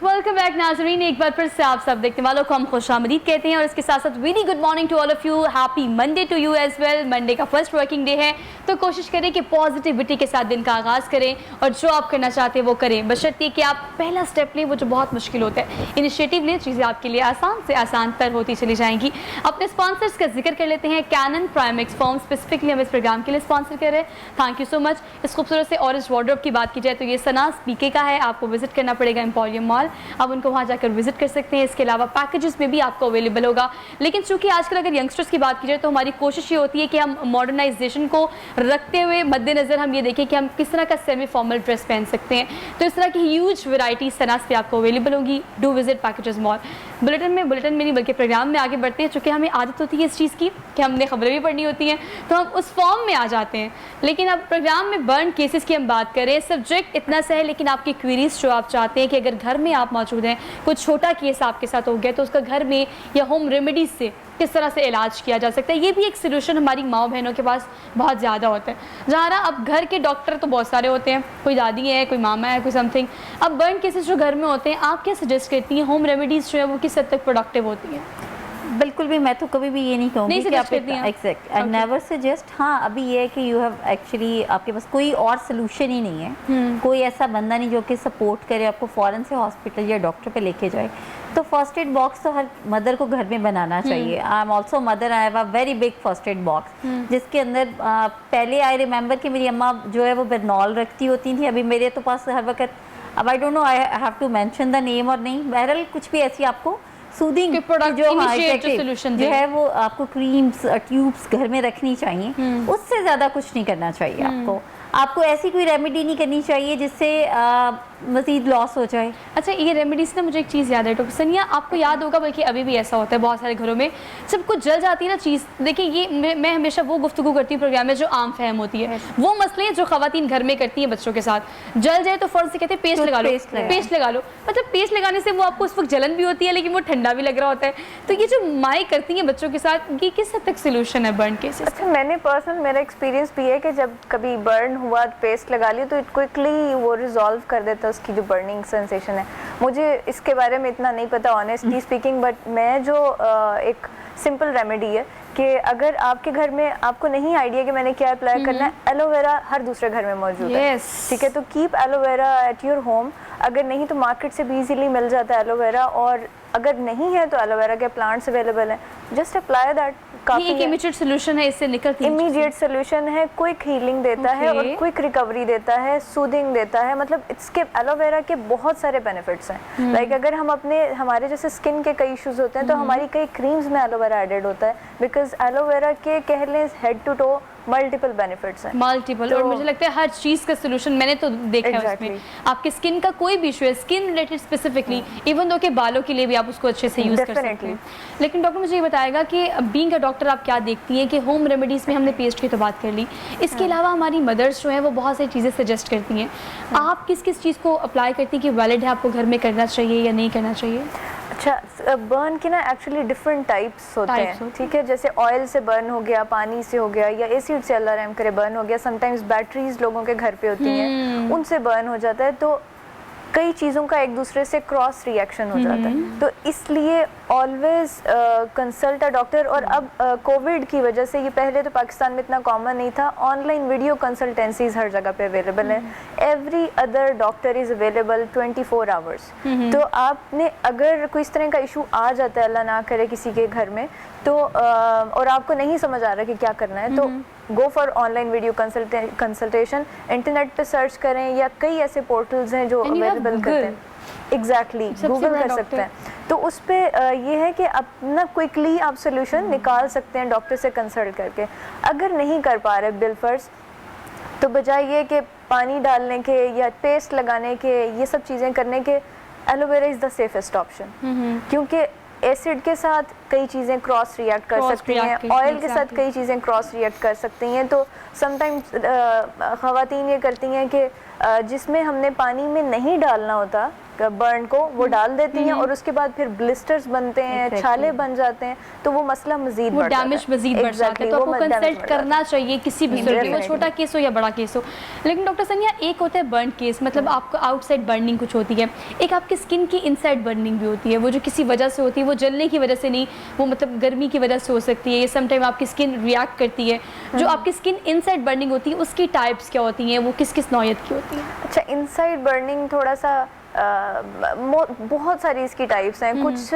Welcome back नाजरीन, एक बार फिर से आप सब देखने वालों को हम खुशामदीद कहते हैं और इसके साथ साथ very good morning to all of you, happy Monday to you as well. Monday का फर्स्ट वर्किंग डे है तो कोशिश करें कि पॉजिटिविटी के साथ दिन का आगाज़ करें और जो आप करना चाहते हैं वो करें, बशर्ते कि आप पहला स्टेप लें वो जो बहुत मुश्किल होता है। इनिशिएटिव लें, चीज़ें आपके लिए आसान से आसान तर होती चली जाएंगी। अपने स्पॉन्सर्स का जिक्र कर लेते हैं। कैनन प्राइमेक्स फॉर्म स्पेसिफिकली हम इस प्रोग्राम के लिए स्पॉन्सर कर रहे हैं, थैंक यू सो मच। इस खूबसूरत से ऑरेंज वार्डरोब की बात की जाए तो ये सनास पीके का है, आपको विजिट करना पड़ेगा एम्पोरियम मॉल, आप उनको वहाँ जाकर विजिट कर सकते हैं। इसके अलावा पैकेजेस में भी आपको अवेलेबल होगा। लेकिन चूंकि आजकल अगर यंगस्टर्स की बात की जाए तो हमारी कोशिश ये होती है कि हम मॉडर्नाइजेशन को रखते हुए मद्देनजर हम ये देखें कि हम किस तरह का सेमी फॉर्मल ड्रेस पहन सकते हैं। तो इस तरह की ह्यूज वैरायटी सनास पे आपको अवेलेबल होगी। Do visit packages mall. Bulletin में नहीं बल्कि प्रोग्राम में आगे बढ़ते हैं, चूँकि हमें आदत होती है इस चीज़ की कि हमने खबरें भी पढ़नी होती हैं, तो हम उस फॉर्म में आ जाते हैं। लेकिन अब प्रोग्राम में बर्न केसेस की हम बात करें, सब्जेक्ट इतना सा है, लेकिन आपकी क्वेरीज जो आप चाहते हैं कि अगर घर में आप मौजूद हैं, कुछ छोटा केस आपके साथ हो गया, तो उसका घर में या होम रेमेडीज से किस तरह से इलाज किया जा सकता है, ये भी एक सोल्यूशन हमारी माँ बहनों के पास बहुत ज़्यादा होता है। जहाँ अब घर के डॉक्टर तो बहुत सारे होते हैं, कोई दादी है, कोई मामा है, कोई समथिंग। अब बर्न केसेस जो घर में होते हैं, आप क्या सजेस्ट करती हैं, होम रेमेडीज़ जो है वो किस हद तक प्रोडक्टिव होती हैं? बिल्कुल भी, मैं तो कभी भी ये नहीं कहूँगी कि आप एग्जैक्ट आई नेवर सजेस्ट। हाँ, अभी ये है कि यू हैव एक्चुअली, आपके पास कोई और सोल्यूशन ही नहीं है, कोई ऐसा बंदा नहीं जो कि सपोर्ट करे आपको फ़ौरन से हॉस्पिटल या डॉक्टर पे लेके जाए। तो फर्स्ट एड बॉक्स तो हर मदर को घर में बनाना चाहिए। I am also mother, I have a very big first aid box, जिसके अंदर पहले आई रिमेंबर कि मेरी अम्मा जो है वो बेरनॉल रखती होती थी। अभी मेरे तो पास हर वक्त, अब I don't know I have to mention the name और नहीं, बहरहाल कुछ भी ऐसी आपको सूदिंग जो है वो आपको क्रीम्स ट्यूब्स घर में रखनी चाहिए। उससे ज़्यादा कुछ नहीं करना चाहिए आपको ऐसी कोई रेमेडी नहीं करनी चाहिए जिससे मज़ीद लॉस हो जाए। अच्छा, ये रेमेडीज़ ना मुझे एक चीज़ याद है डॉक्टर सनिया, आपको याद होगा, बल्कि अभी भी ऐसा होता है बहुत सारे घरों में, सब कुछ जल जाती है ना चीज़। देखिए, ये मैं हमेशा वो गुफ्तगू करती हूँ प्रोग्राम में जो आम फहम होती है, वो मसले जो ख़वातीन घर में करती हैं बच्चों के साथ, जल जाए तो फ़ौरन से कहते हैं पेस्ट लगा लो, पेस्ट लगा लो। मतलब पेस्ट लगाने से वो आपको उस वक्त जलन भी होती है, लेकिन वो ठंडा भी लग रहा होता है। तो ये जो माएँ करती हैं बच्चों के साथ, ये किस हद तक सोल्यूशन है बर्न केसेस? अच्छा, मैंने पर्सनल मेरा एक्सपीरियंस भी है कि जब कभी बर्न हुआ, पेस्ट लगा ली, तो इट क्विकली वो रिजॉल्व कर देता है उसकी जो बर्निंग सेंसेशन है। मुझे इसके बारे में इतना नहीं पता ऑनेस्टली स्पीकिंग, बट मैं जो एक सिंपल रेमेडी है कि अगर आपके घर में आपको नहीं आइडिया कि मैंने क्या अप्लाई करना है, एलोवेरा हर दूसरे घर में मौजूद है, ठीक है, तो keep aloe vera at your home. अगर नहीं तो मार्केट से भी इजीली मिल जाता है एलोवेरा, और अगर नहीं है तो एलोवेरा के प्लांट्स अवेलेबल हैं, जस्ट अप्लाई दैट। काफी एक इमीडिएट सॉल्यूशन है, इससे निकलती है, इमीडिएट सॉल्यूशन है, क्विक हीलिंग देता है और क्विक रिकवरी देता है, सूदिंग देता है। मतलब इसके एलोवेरा के बहुत सारे बेनिफिट्स हैं। लाइक अगर हम हमारे जैसे स्किन के कई इश्यूज होते हैं तो हमारी कई क्रीम्स में एलोवेरा एडेड होता है, बिकॉज एलोवेरा के कह लें head to toe multiple benefits हैं, मल्टीपल। तो और मुझे लगता है हर चीज़ का सोल्यूशन मैंने तो देखा है उसमें। आपके स्किन का कोई भी इशू है, skin related specifically, even though के बालों के लिए भी आप उसको अच्छे से यूज़ कर सकते हैं। लेकिन डॉक्टर मुझे ये बताएगा कि बीइंग अ डॉक्टर आप क्या देखती हैं कि होम रेमेडीज़ में हमने पेस्ट की तो बात कर ली, इसके अलावा हमारी मदर्स जो हैं वो बहुत सारी चीज़ें सजेस्ट करती हैं, आप किस किस चीज़ को अप्लाई करती हैं कि वैलिड है, आपको घर में करना चाहिए या नहीं करना चाहिए? अच्छा, बर्न के ना एक्चुअली डिफरेंट टाइप्स होते हैं, ठीक है। जैसे ऑयल से बर्न हो गया, पानी से हो गया, या एसिड से अल्लाह रहम करे बर्न हो गया। समटाइम्स बैटरीज लोगों के घर पे होती हैं, उनसे बर्न हो जाता है। तो कई चीज़ों का एक दूसरे से क्रॉस रिएक्शन हो जाता है, तो इसलिए ऑलवेज कंसल्ट अ डॉक्टर। और अब कोविड की वजह से, ये पहले तो पाकिस्तान में इतना कॉमन नहीं था, ऑनलाइन वीडियो कंसल्टेंसीज हर जगह पे अवेलेबल है। Every other doctor is available 24 hours. तो आपने अगर कोई इस तरह का इशू आ जाता है, अल्लाह ना करे किसी के घर में, तो और आपको नहीं समझ आ रहा कि क्या करना है, तो go for online video consultation. Internet पे सर्च करें, या कई ऐसे पोर्टल्स हैं जो अवेलेबल करते हैं। एग्जैक्टली, गूगल कर सकते हैं। तो उस पर ये है कि अपना क्विकली आप सोल्यूशन निकाल सकते हैं डॉक्टर से कंसल्ट करके। अगर नहीं कर पा रहे बिलफर्स, तो बजाय ये कि पानी डालने के या पेस्ट लगाने के, ये सब चीज़ें करने के, aloe vera is the safest option. क्योंकि एसिड के साथ कई चीज़ें क्रॉस रिएक्ट कर सकती हैं, ऑयल के साथ कई चीज़ें क्रॉस रिएक्ट कर सकती हैं। तो समटाइम्स ख़वातीन ये करती हैं कि जिसमें हमने पानी में नहीं डालना होता बर्न को, वो डाल देती हैं, और उसके बाद फिर ब्लिस्टर्स बनते हैं, छाले बन जाते हैं, तो वो मसला मजीद बढ़ जाता है, डैमेज मजीद बढ़ जाता है। तो आपको कंसल्ट करना चाहिए किसी भी सूरत में, वो छोटा केस हो या बड़ा केस हो। लेकिन डॉक्टर सनिया, एक होता है बर्न केस, मतलब आपको आउटसाइड बर्निंग कुछ होती है, एक आपकी स्किन की इनसाइड बर्निंग भी होती है, वो जो किसी वजह से होती है, वो जलने की वजह से नहीं, वो मतलब गर्मी की वजह से हो सकती है, ये समटाइम आपकी स्किन रिएक्ट करती है। जो आपकी स्किन इनसाइड बर्निंग होती है, उसकी टाइप्स क्या होती हैं, वो किस किस नौयत की होती है? अच्छा, इनसाइड बर्निंग थोड़ा सा बहुत सारी इसकी टाइप्स हैं। कुछ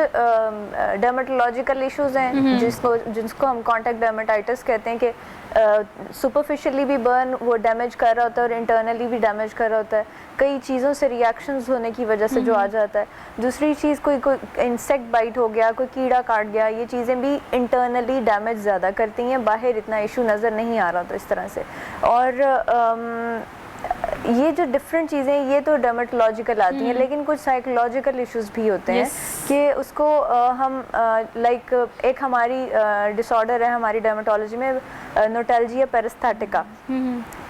डर्मेटोलॉजिकल इश्यूज हैं, जिसको हम कॉन्टैक्ट डर्मेटाइटिस कहते हैं, कि सुपरफिशियली भी बर्न वो डैमेज कर रहा होता है और इंटरनली भी डैमेज कर रहा होता है, कई चीज़ों से रिएक्शंस होने की वजह से जो आ जाता है। दूसरी चीज़, कोई इंसेक्ट बाइट हो गया, कोई कीड़ा काट गया, ये चीज़ें भी इंटरनली डैमेज ज़्यादा करती हैं, बाहर इतना इशू नज़र नहीं आ रहा तो इस तरह से। और ये जो डिफरेंट चीज़ें ये तो डर्मेटोलॉजिकल आती हैं, लेकिन कुछ साइकोलॉजिकल इश्यूज भी होते हैं कि उसको हम लाइक एक हमारी डिसऑर्डर है हमारी डर्मेटोलॉजी में नोटैल्जिया पेरिस्थेटिका,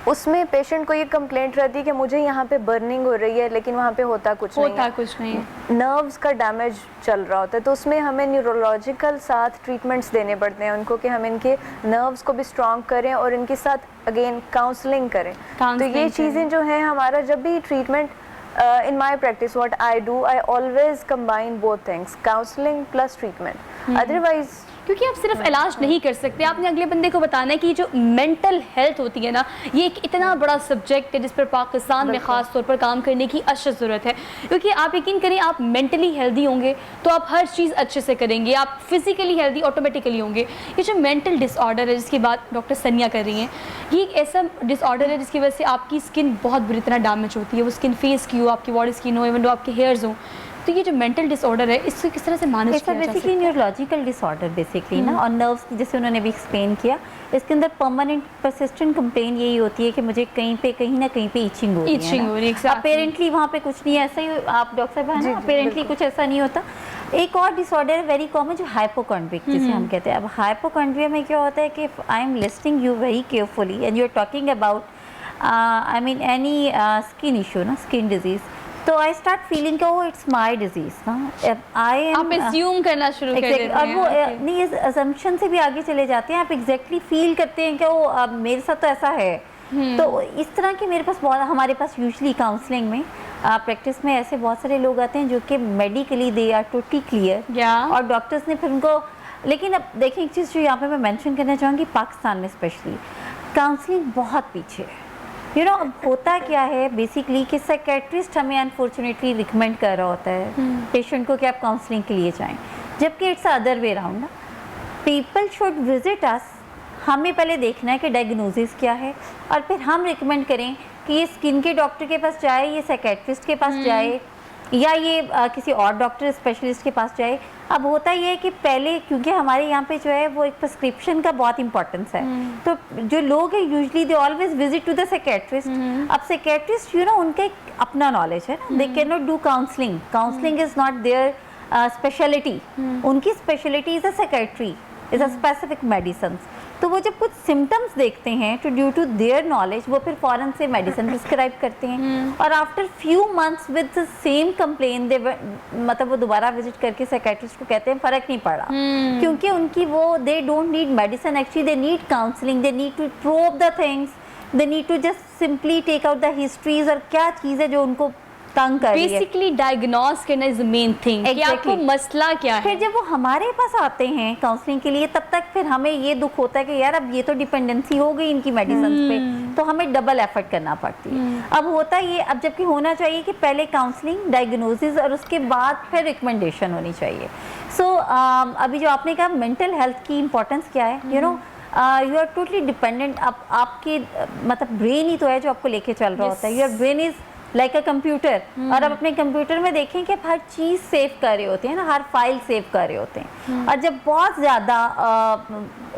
उसमें पेशेंट को ये कंप्लेंट रहती है कि मुझे यहाँ पे बर्निंग हो रही है लेकिन वहाँ पे होता कुछ नहीं है, नर्व्स का डैमेज चल रहा होता है, तो उसमें हमें न्यूरोलॉजिकल साथ ट्रीटमेंट्स देने पड़ते हैं उनको कि हम इनके नर्व्स को भी स्ट्रॉन्ग करें और इनके साथ अगेन काउंसलिंग करें। तो ये चीज़ें जो हैं हमारा जब भी treatment in my practice what I do, I always combine both things, counseling plus treatment, otherwise क्योंकि आप सिर्फ इलाज नहीं कर सकते, आपने अगले बंदे को बताना है कि जो मेंटल हेल्थ होती है ना, ये एक इतना बड़ा सब्जेक्ट है जिस पर पाकिस्तान में ख़ास तौर पर काम करने की अशद ज़रूरत है। क्योंकि आप यकीन करें, आप मेंटली हेल्दी होंगे तो आप हर चीज़ अच्छे से करेंगे, आप फिज़िकली हेल्दी ऑटोमेटिकली होंगे। ये जो मेंटल डिसऑर्डर है जिसकी बात डॉक्टर सनिया कर रही हैं, ये एक ऐसा डिसऑर्डर है जिसकी वजह से आपकी स्किन बहुत बुरी तरह डैमेज होती है, वो स्किन फेस की हो, आपकी बॉडी स्किन हो, इवन दो आपके हेयर्स हों। तो ये जो मेंटल डिसऑर्डर है इससे किस तरह से मैनेज किया जा सकता है? बेसिकली न्यूरोलॉजिकल डिसऑर्डर बेसिकली ना, और नर्व्स की, जैसे उन्होंने भी एक्सप्लेन किया, इसके अंदर परमानेंट परसिस्टेंट कंप्लेन यही होती है कि मुझे कहीं ना कहीं पे इचिंग हो रही है। अपेरेंटली वहाँ पे कुछ नहीं है, ऐसा ही आप डॉक्टर साहब है ना, अपेरेंटली कुछ ऐसा नहीं होता। एक और डिसऑर्डर वेरी कॉमन जो हाइपोकॉन्ड्रिक जिसे हम कहते हैं। अब हाइपोकॉन्ड्रिया में क्या होता है कि I am listing you very carefully and you are talking about I mean any skin issue ना, स्किन डिजीज, तो आई स्टार्ट फीलिंग कि इट्स माई डिजीज ना, आई एम, आप एज्यूम करना शुरू कर देते हैं। और वो नहीं, इस असम्पशन से भी आगे चले जाते हैं, आप एग्जैक्टली फील करते हैं कि वो मेरे साथ तो ऐसा है। तो इस तरह की मेरे पास बहुत, हमारे पास यूजली काउंसलिंग में प्रैक्टिस में ऐसे बहुत सारे लोग आते हैं जो कि medically they are totally clear, और डॉक्टर्स ने फिर उनको, लेकिन अब देखिए एक चीज़ जो यहाँ पे मैं मेंशन करना चाहूँगी, पाकिस्तान में स्पेशली काउंसलिंग बहुत पीछे है। अब होता क्या है बेसिकली कि साइकेट्रिस्ट हमें अनफॉर्चुनेटली रिकमेंड कर रहा होता है पेशेंट को कि आप काउंसलिंग के लिए जाएं, जबकि इट्स अदर वे राउंड ना, पीपल शुड विजिट अस, हमें पहले देखना है कि डायग्नोसिस क्या है, और फिर हम रिकमेंड करें कि ये स्किन के डॉक्टर के पास जाए, ये साइकेट्रिस्ट के पास जाए, या ये किसी और डॉक्टर स्पेशलिस्ट के पास जाए। अब होता ये है कि पहले, क्योंकि हमारे यहाँ पे जो है वो एक प्रिस्क्रिप्शन का बहुत इंपॉर्टेंस है, तो जो लोग हैं usually they always visit to the psychiatrist. अब साइकेट्रिस्ट उनका एक अपना नॉलेज है, they can not do counselling, counselling is not their speciality, उनकी speciality is a psychiatry, is a specific medicine. तो वो जब कुछ सिम्टम्स देखते हैं तो ड्यू टू देयर नॉलेज वो फिर फौरन से मेडिसिन प्रिस्क्राइब करते हैं, और after few months with the same complain they, मतलब वो दोबारा विजिट करके साइकेट्रिस्ट को कहते हैं फ़र्क नहीं पड़ा, क्योंकि उनकी वो they don't need medicine, actually they need counselling, they need to probe the things, they need to just simply take out the histories और क्या चीज़ है जो उनको तंग कर रही है। बेसिकली डायग्नोस करना इज द मेन थिंग कि आपको मसला क्या है। फिर जब वो हमारे पास आते हैं काउंसलिंग के लिए, तब तक फिर हमें ये दुख होता है कि यार अब ये तो डिपेंडेंसी हो गई इनकी मेडिसिन पे, तो हमें डबल एफर्ट करना पड़ती है। अब होता ये, अब जबकि होना चाहिए कि पहले काउंसलिंग, डायग्नोसिस और उसके बाद फिर रिकमेंडेशन होनी चाहिए। सो अभी जो आपने कहा मेंटल हेल्थ की इंपॉर्टेंस क्या है, यू आर टोटली डिपेंडेंट, आपके मतलब ब्रेन ही तो है जो आपको लेके चल रहा होता है, your brain is like a computer, और अब अपने कंप्यूटर में देखें कि आप हर चीज़ सेव कर रहे होते हैं ना, हर फाइल सेव कर रहे होते हैं, और जब बहुत ज़्यादा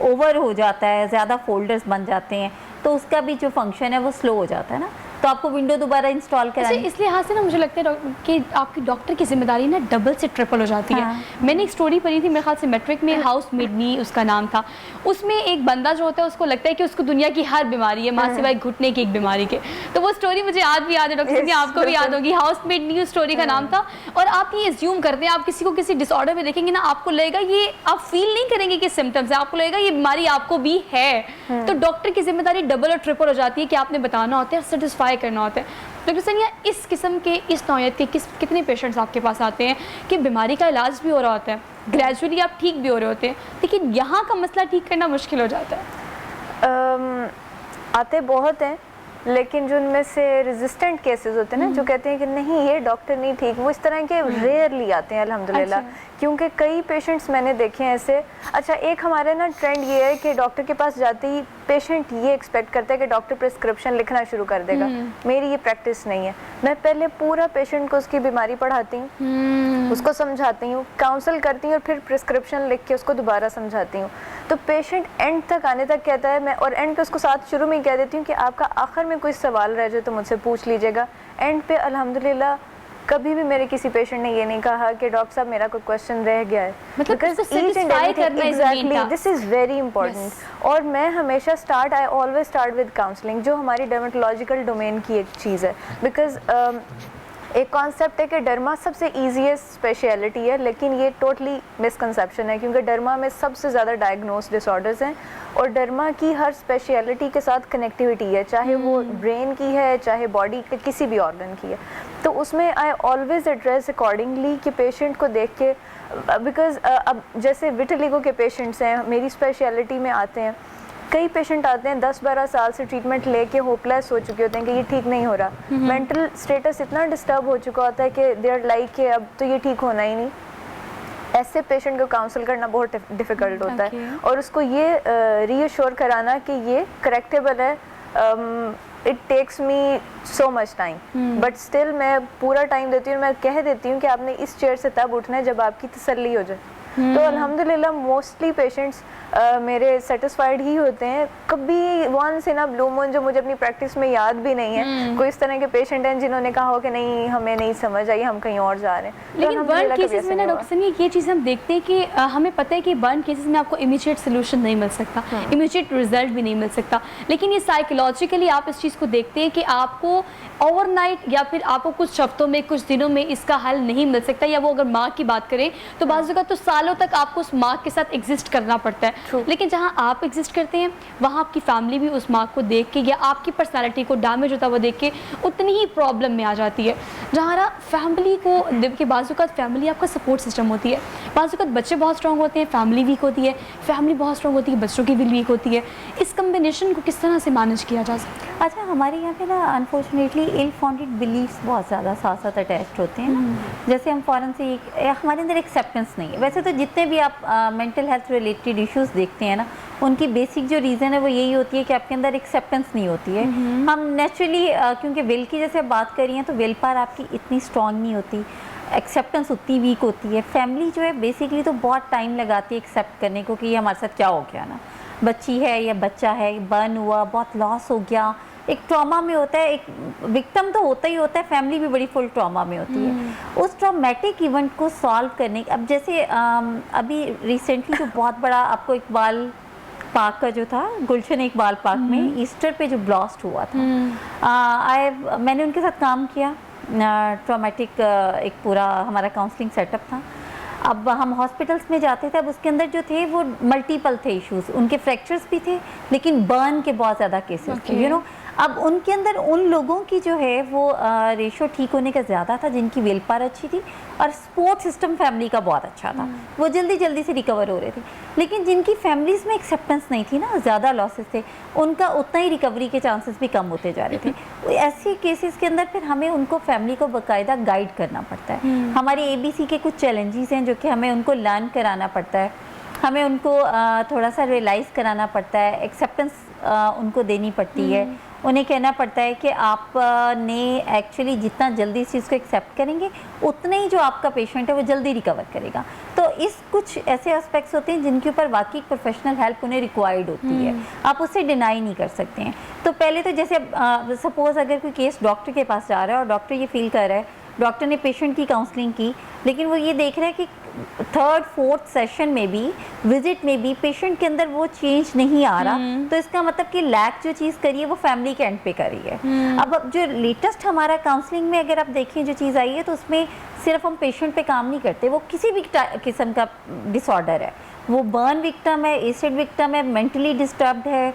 ओवर हो जाता है, ज़्यादा फोल्डर्स बन जाते हैं, तो उसका भी जो फंक्शन है वो स्लो हो जाता है ना, तो आपको विंडो दोबारा इंस्टॉल करानी। इस लिहाज से ना मुझे लगता है कि आपकी डॉक्टर की जिम्मेदारी ना डबल से ट्रिपल हो जाती है। मैंने एक स्टोरी पढ़ी थी, मेरे ख्याल से मैट्रिक में, हाउस मेडनी उसका नाम था। उसमें एक बंदा जो होता है उसको लगता है कि उसको दुनिया की हर बीमारी है, माँ सिवाय घुटने की एक बीमारी के। तो वो स्टोरी मुझे आज भी याद है, डॉक्टर जी आपको भी याद होगी, हाउस मेडनी उस स्टोरी का नाम था। और आप ये एज्यूम करते हैं, आप किसी को किसी डिसऑर्डर में देखेंगे ना, आपको लगेगा ये, आप फील नहीं करेंगे कि सिम्टम्स है, आपको लगेगा ये बीमारी आपको भी है। तो डॉक्टर की जिम्मेदारी डबल और ट्रिपल हो जाती है कि आपने बताना होता है, सेटिस्फाई करना होता है। डॉक्टर सनिया, इस किस्म के, इस नौयत के कितने पेशेंट्स आपके पास आते हैं कि बीमारी का इलाज भी हो रहा होता है, ग्रेजुअली आप ठीक भी हो रहे होते हैं, लेकिन यहाँ का मसला ठीक करना मुश्किल हो जाता है? आते बहुत हैं, लेकिन जो उनमें से रेजिस्टेंट केसेस होते हैं ना, जो कहते हैं कि नहीं ये डॉक्टर नहीं ठीक, वो इस तरह के रेयरली आते हैं अल्हम्दुलिल्लाह। क्योंकि कई पेशेंट्स मैंने देखे हैं ऐसे। अच्छा, एक हमारे ना ट्रेंड ये है कि डॉक्टर के पास जाते ही पेशेंट ये एक्सपेक्ट करता है कि डॉक्टर प्रिस्क्रिप्शन लिखना शुरू कर देगा। मेरी ये प्रैक्टिस नहीं है। मैं पहले पूरा पेशेंट को उसकी बीमारी पढ़ाती हूँ, उसको समझाती हूँ, काउंसल करती हूँ और फिर प्रिस्क्रिप्शन लिख के उसको दोबारा समझाती हूँ। तो पेशेंट एंड तक आने तक कहता है, मैं और एंड पे उसको साथ शुरू में ही कह देती हूँ कि आपका आखिर में कोई सवाल रह जाए तो मुझसे पूछ लीजिएगा। एंड पे अल्हम्दुलिल्लाह कभी भी मेरे किसी पेशेंट ने ये नहीं कहा कि डॉक्टर साहब मेरा कोई क्वेश्चन रह गया है। मतलब उसको satisfy करना is the main task. This is very important. और मैं हमेशा I always start with counselling, जो हमारी डर्मेटोलॉजिकल डोमेन की एक चीज़ है। बिकॉज एक कॉन्सेप्ट है कि डर्मा सबसे ईजीएस्ट स्पेशलिटी है, लेकिन ये टोटली मिसकंसेप्शन है, क्योंकि डर्मा में सबसे ज़्यादा डायग्नोस डिसऑर्डर्स हैं और डर्मा की हर स्पेशलिटी के साथ कनेक्टिविटी है, चाहे वो ब्रेन की है, चाहे बॉडी के किसी भी ऑर्गन की है। तो उसमें आई ऑलवेज एड्रेस अकॉर्डिंगली कि पेशेंट को देख के, बिकॉज अब जैसे विटिलिगो के पेशेंट्स हैं, मेरी स्पेशलिटी में आते हैं, कई पेशेंट आते हैं 10-12 साल से ट्रीटमेंट लेके होपलेस हो चुके होते हैं कि ये ठीक नहीं हो रहा, मेंटल स्टेटस इतना डिस्टर्ब हो चुका होता है कि दे आर लाइक कि अब तो ये ठीक होना ही नहीं। ऐसे पेशेंट को काउंसल करना बहुत डिफ़िकल्ट होता है और उसको ये रीअश्योर कराना कि ये करेक्टेबल है। It takes me so much time, but still मैं पूरा टाइम देती हूँ। मैं कह देती हूँ कि आपने इस चेयर से तब उठना है जब आपकी तसल्ली हो जाए। तो अल्हम्दुलिल्लाह मोस्टली पेशेंट्स मेरे सेटिस्फाइड ही होते हैं। कभी once in a blue moon, जो मुझे अपनी प्रैक्टिस में याद भी नहीं है, कोई इस तरह के पेशेंट हैं जिन्होंने कहा हो कि नहीं हमें नहीं समझ आई, हम कहीं और जा रहे हैं। लेकिन बर्न केसेस में ना डॉक्टर सनी ये चीज़ हम देखते हैं कि हमें पता है कि बर्न केसेस में आपको इमीडिएट सोल्यूशन नहीं मिल सकता, इमीडिएट रिजल्ट भी नहीं मिल सकता, लेकिन ये साइकोलॉजिकली आप इस चीज़ को देखते हैं कि आपको ओवरनाइट या फिर आपको कुछ हफ्तों में, कुछ दिनों में इसका हल नहीं मिल सकता। या वो अगर माँ की बात करें तो बाज़ जगह तो सालों तक आपको उस माँ के साथ एग्जिस्ट करना पड़ता है। लेकिन जहाँ आप एग्जिस्ट करते हैं वहाँ आपकी फैमिली भी उस माँ को देख के या आपकी पर्सनालिटी को डैमेज होता हुआ देख के उतनी ही प्रॉब्लम में आ जाती है। जहाँ फैमिली को के बाज़ वक़्त फैमिली आपका सपोर्ट सिस्टम होती है, बाज़ वक़्त बच्चे बहुत स्ट्रॉन्ग होते हैं, फैमिली वीक होती है, फैमिली बहुत स्ट्रॉन्ग होती है, बच्चों की भी वीक होती है। इस कम्बिनेशन को किस तरह से मैनेज किया जा सकता है? अच्छा, हमारे यहाँ पे ना अनफॉर्चुनेटली इल फाउंडेड बिलीव्स बहुत ज़्यादा साथ साथ अटैच्ड होते हैं ना। जैसे हम फ़ौरन से हमारे अंदर एक्सेप्टेंस नहीं है। वैसे तो जितने भी आप मेंटल हेल्थ रिलेटेड इश्यूज़ देखते हैं ना, उनकी बेसिक जो रीज़न है वो यही होती है कि आपके अंदर एक्सेप्टेंस नहीं होती है। हम नेचुरली क्योंकि विल की जैसे बात कर रही हैं तो विल पावर आपकी इतनी स्ट्रॉन्ग नहीं होती, एक्सेप्टेंस उतनी वीक होती है। फैमिली जो है बेसिकली तो बहुत टाइम लगाती है एक्सेप्ट करने को कि ये हमारे साथ क्या हो गया ना, बच्ची है या बच्चा है, बर्न हुआ, बहुत लॉस हो गया, एक ट्रॉमा में होता है। एक विक्टिम तो होता ही होता है, फैमिली भी बड़ी फुल ट्रॉमा में होती है। उस ट्रॉमेटिक इवेंट को सॉल्व करने, अब जैसे अभी रिसेंटली जो बहुत बड़ा आपको इकबाल पार्क का जो था, गुलशन इकबाल पार्क में ईस्टर पे जो ब्लास्ट हुआ था, मैंने उनके साथ काम किया। ट्रॉमेटिक एक पूरा हमारा काउंसलिंग सेटअप था। अब हम हॉस्पिटल्स में जाते थे, अब उसके अंदर जो थे वो मल्टीपल थे इश्यूज, उनके फ्रैक्चर्स भी थे लेकिन बर्न के बहुत ज़्यादा केसेस थे, यू नो। अब उनके अंदर उन लोगों की जो है वो रेशो ठीक होने का ज़्यादा था जिनकी विल पावर अच्छी थी और सपोर्ट सिस्टम फैमिली का बहुत अच्छा था, वो जल्दी जल्दी से रिकवर हो रहे थे। लेकिन जिनकी फैमिलीज़ में एक्सेप्टेंस नहीं थी ना, ज़्यादा लॉसेस थे, उनका उतना ही रिकवरी के चांसेस भी कम होते जा रहे थे। ऐसे केसेस के अंदर फिर हमें उनको फैमिली को बाकायदा गाइड करना पड़ता है। हमारे ABC के कुछ चैलेंजेस हैं जो कि हमें उनको लर्न कराना पड़ता है, हमें उनको थोड़ा सा रियलाइज़ कराना पड़ता है, एक्सेप्टेंस उनको देनी पड़ती है, उन्हें कहना पड़ता है कि आपने एक्चुअली जितना जल्दी इस चीज़ को एक्सेप्ट करेंगे उतने ही जो आपका पेशेंट है वो जल्दी रिकवर करेगा। तो इस कुछ ऐसे एस्पेक्ट्स होते हैं जिनके ऊपर वाकई प्रोफेशनल हेल्प उन्हें रिक्वायर्ड होती है, आप उससे डिनाई नहीं कर सकते हैं। तो पहले तो जैसे सपोज़ अगर कोई केस डॉक्टर के पास जा रहा है और डॉक्टर ये फील कर रहा है, डॉक्टर ने पेशेंट की काउंसलिंग की, लेकिन वो ये देख रहा है कि 3rd 4th सेशन में भी, विजिट में भी पेशेंट के अंदर वो चेंज नहीं आ रहा, तो इसका मतलब कि लैक जो चीज़ करी है वो फैमिली के एंड पे करी है। अब जो लेटेस्ट हमारा काउंसलिंग में अगर आप देखें जो चीज़ आई है, तो उसमें सिर्फ हम पेशेंट पे काम नहीं करते, वो किसी भी किस्म का डिसऑर्डर है, वो बर्न विक्टिम है, एसिड विक्टिम है, मेंटली डिस्टर्ब्ड है,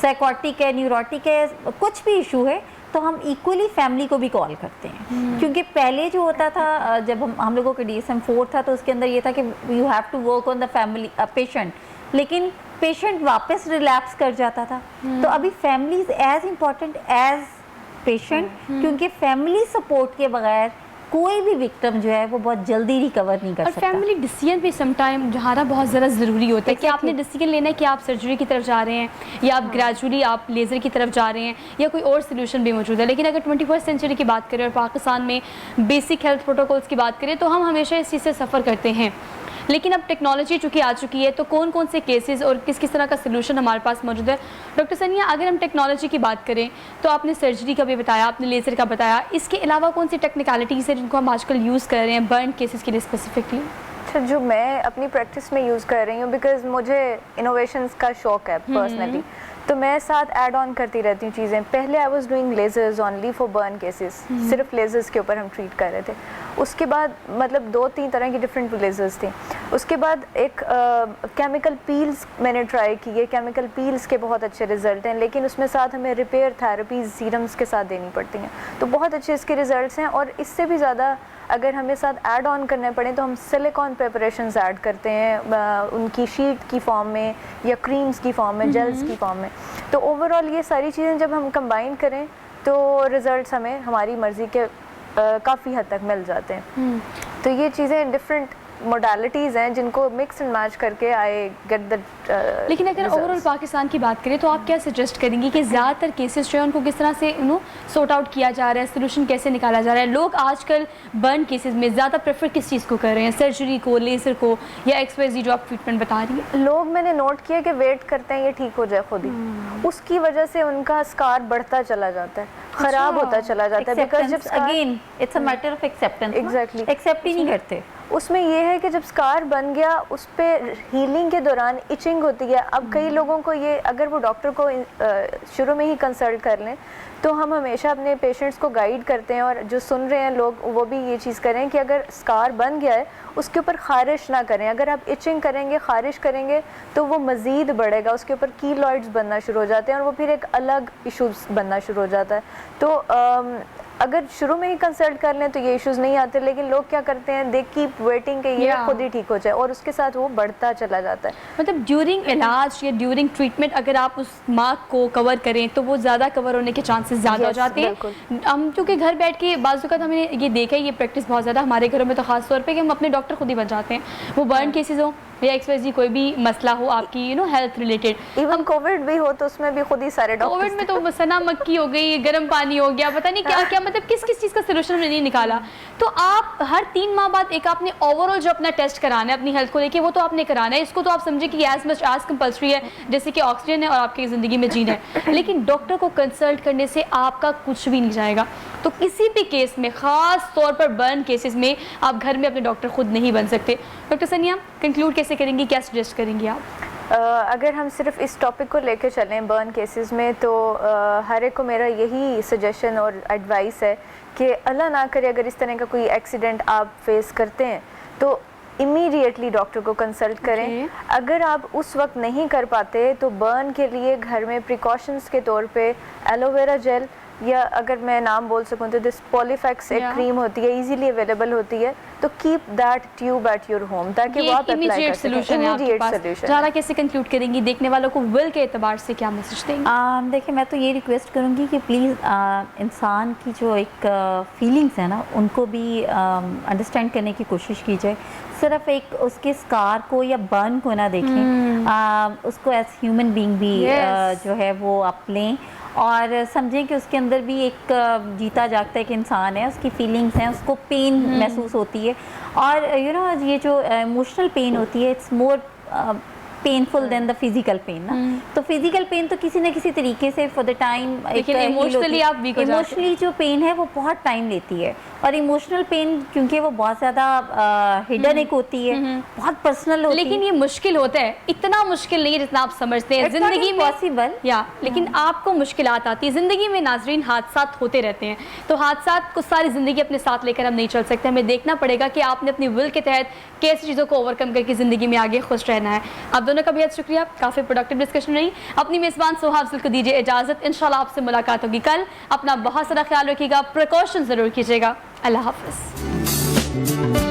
साइकोटिक है, न्यूरोटिक है, कुछ भी इशू है, तो हम इक्वली फैमिली को भी कॉल करते हैं। क्योंकि पहले जो होता था, जब हम लोगों का DSM 4 था, तो उसके अंदर ये था कि you have to work on the family patient, लेकिन पेशेंट वापस रिलैप्स कर जाता था। तो अभी family is as important as patient, क्योंकि फैमिली सपोर्ट के बगैर कोई भी विक्टिम जो है वो बहुत जल्दी रिकवर नहीं कर और सकता। फैमिली डिसीजन भी समटाइम जहाना बहुत ज़्यादा ज़रूरी होता है कि Exactly. आपने डिसीजन लेना है कि आप सर्जरी की तरफ जा रहे हैं या आप ग्रेजुअली आप लेज़र की तरफ जा रहे हैं या कोई और सोल्यूशन भी मौजूद है। लेकिन अगर 21st सेंचुरी की बात करें और पाकिस्तान में बेसिक हेल्थ प्रोटोकॉल्स की बात करें तो हम हमेशा इस चीज़ से सफ़र करते हैं। लेकिन अब टेक्नोलॉजी चूँकि आ चुकी है तो कौन कौन से केसेस और किस किस तरह का सोल्यूशन हमारे पास मौजूद है। डॉक्टर सनिया, अगर हम टेक्नोलॉजी की बात करें तो आपने सर्जरी का भी बताया, आपने लेज़र का बताया, इसके अलावा कौन सी टेक्निकलिटीज़ है जिनको हम आजकल यूज़ कर रहे हैं बर्न केसेस के लिए स्पेसिफिकली? अच्छा, जो मैं अपनी प्रैक्टिस में यूज़ कर रही हूँ, बिकॉज मुझे इनोवेशंस का शौक है पर्सनली, तो मैं साथ ऐड ऑन करती रहती हूँ चीज़ें। पहले I was doing lasers only for burn cases, सिर्फ लेजर्स के ऊपर हम ट्रीट कर रहे थे। उसके बाद मतलब 2-3 तरह की डिफरेंट लेजर्स थी। उसके बाद एक केमिकल पील्स मैंने ट्राई किए। केमिकल पील्स के बहुत अच्छे रिजल्ट हैं, लेकिन उसमें साथ हमें रिपेयर थेरेपीज सीरम्स के साथ देनी पड़ती हैं, तो बहुत अच्छे इसके रिजल्ट्स हैं। और इससे भी ज़्यादा अगर हमें साथ ऐड ऑन करने पड़े तो हम सिलिकॉन प्रिपरेशंस ऐड करते हैं उनकी शीट की फॉर्म में या क्रीम्स की फॉर्म में, जेल्स की फॉर्म में। तो ओवरऑल ये सारी चीज़ें जब हम कंबाइन करें तो रिजल्ट्स हमें हमारी मर्ज़ी के काफ़ी हद तक मिल जाते हैं। तो ये चीज़ें डिफरेंट मोडालिटीज़ हैं जिनको मिक्स एंड मैच करके आई गेट द। लेकिन अगर ओवरऑल पाकिस्तान की बात करें तो आप क्या सजेस्ट करेंगी कि ज़्यादातर केसेस जो है उनको किस तरह से सॉर्ट आउट किया जा रहा है, सोल्यूशन कैसे निकाला जा रहा है? लोग आजकल बर्न केसेस में ज़्यादा प्रेफर किस चीज़ को कर रहे हैं, सर्जरी को, लेज़र को या XYZ जो आप ट्रीटमेंट बता रही है? लोग मैंने नोट किया कि वेट करते हैं ये ठीक हो जाए खुद ही, उसकी वजह से उनका स्कार बढ़ता चला जाता है, खराब होता चला जाता है। बिकॉज जब again it's a matter of acceptance. Exactly. Accept ही नहीं करते। उसमें ये है कि जब स्कार बन गया उस पर हीलिंग के दौरान इचिंग होती है। अब कई लोगों को ये, अगर वो डॉक्टर को शुरू में ही कंसल्ट कर लें तो हम हमेशा अपने पेशेंट्स को गाइड करते हैं, और जो सुन रहे हैं लोग वो भी ये चीज़ करें कि अगर स्कार बन गया है उसके ऊपर खारिश ना करें। अगर आप इचिंग करेंगे, खारिश करेंगे तो वो मज़ीद बढ़ेगा, उसके ऊपर कीलॉइड्स बनना शुरू हो जाते हैं और वो फिर एक अलग इशूज़ बनना शुरू हो जाता है। तो अगर शुरू में ही कंसल्ट कर लें तो ये इश्यूज़ नहीं आते, लेकिन लोग क्या करते हैं, दे कीप वेटिंग कि ये खुद ही ठीक हो जाए, और उसके साथ वो बढ़ता चला जाता है। मतलब ड्यूरिंग इलाज या ड्यूरिंग ट्रीटमेंट अगर आप उस मार्क को कवर करें तो वो ज़्यादा कवर होने के चांसेस ज़्यादा हो जाते हैं। हम क्योंकि घर बैठ के बाज़ वक़्त हमने ये देखा है, ये प्रैक्टिस बहुत ज़्यादा हमारे घरों में तो ख़ास तौर पे कि हम अपने डॉक्टर खुद ही बन जाते हैं, वो बर्न केसेस हो या XYZ कोई भी मसला हो आपकी हेल्थ रिलेटेड। इवन कोविड भी हो तो उसमें भी खुद ही सारे डॉक्टर, कोविड में तो सना मक्की हो गई, गर्म पानी हो गया, पता नहीं क्या क्या, मतलब किस किस चीज़ का सोल्यूशन हमने नहीं निकाला। तो आप हर 3 माह बाद एक आपने ओवरऑल जो अपना टेस्ट कराना है अपनी हेल्थ को लेके, वो तो आपने कराना है। इसको तो आप समझे कि एज मच एज कंपल्सरी है जैसे कि ऑक्सीजन है और आपकी ज़िंदगी में जीना है। लेकिन डॉक्टर को कंसल्ट करने से आपका कुछ भी नहीं जाएगा। तो किसी भी केस में, ख़ास तौर पर बर्न केसेस में, आप घर में अपने डॉक्टर खुद नहीं बन सकते। डॉक्टर सनिया, कंक्लूड कैसे करेंगी, क्या सजेस्ट करेंगी आप? अगर हम सिर्फ इस टॉपिक को लेकर चलें बर्न केसेस में, तो हर एक को मेरा यही सजेशन और एडवाइस है कि अल्लाह ना करे अगर इस तरह का कोई एक्सीडेंट आप फेस करते हैं तो इमीडिएटली डॉक्टर को कंसल्ट करें। अगर आप उस वक्त नहीं कर पाते तो बर्न के लिए घर में प्रिकॉशंस के तौर पे एलोवेरा जेल, या अगर मैं नाम बोल सकूं तो दिस पॉलीफैक्स एक क्रीम होती है, इजीली अवेलेबल होती है, तो keep that tube at your home ताकि वो आप अप्लाई कर सकें। Immediate solution. ज़ारा कैसे कंक्लूड करेंगी, देखने वालों को विल के एतबार से क्या मैसेज देंगी? देखिए, मैं तो ये रिक्वेस्ट करूँगी कि प्लीज़ इंसान की जो एक फीलिंग्स है ना, उनको भी अंडरस्टैंड करने की कोशिश की जाए। सिर्फ एक उसके स्कार को या बर्न को ना देखें, उसको एज ह्यूमन बीइंग भी जो है वो आप लें और समझें कि उसके अंदर भी एक जीता जागता एक इंसान है, उसकी फीलिंग्स हैं, उसको पेन महसूस होती है। और ये जो इमोशनल पेन होती है, it's more painful than the physical pain ना। तो फिजिकल पेन तो किसी न किसी तरीके से फॉर द टाइम, इमोशनली आप वीक हो जाते हैं। इमोशनली जो पेन है वो बहुत टाइम लेती है, और इमोशनल पेन क्योंकि वो बहुत ज़्यादा हिडन एक होती है, बहुत पर्सनल होती है। लेकिन ये मुश्किल होता है, इतना मुश्किल नहीं है जितना आप समझते हैं जिंदगी में पॉसिबल लेकिन आपको मुश्किलात आती है ज़िंदगी में। नाजरीन, हादसात होते रहते हैं, तो हादसात को सारी ज़िंदगी अपने साथ लेकर हम नहीं चल सकते। हमें देखना पड़ेगा कि आपने अपनी विल के तहत कैसी चीज़ों को ओवरकम करके ज़िंदगी में आगे खुश रहना है। आप दोनों का बेहद शुक्रिया, काफ़ी प्रोडक्टिव डिस्कशन रही। अपनी मेज़बान सोहा अफजल को दीजिए इजाज़त, इंशाल्लाह आपसे मुलाकात होगी कल। अपना बहुत सारा ख्याल रखिएगा, प्रिकॉशन ज़रूर कीजिएगा। अल्लाह हाफ़िज़।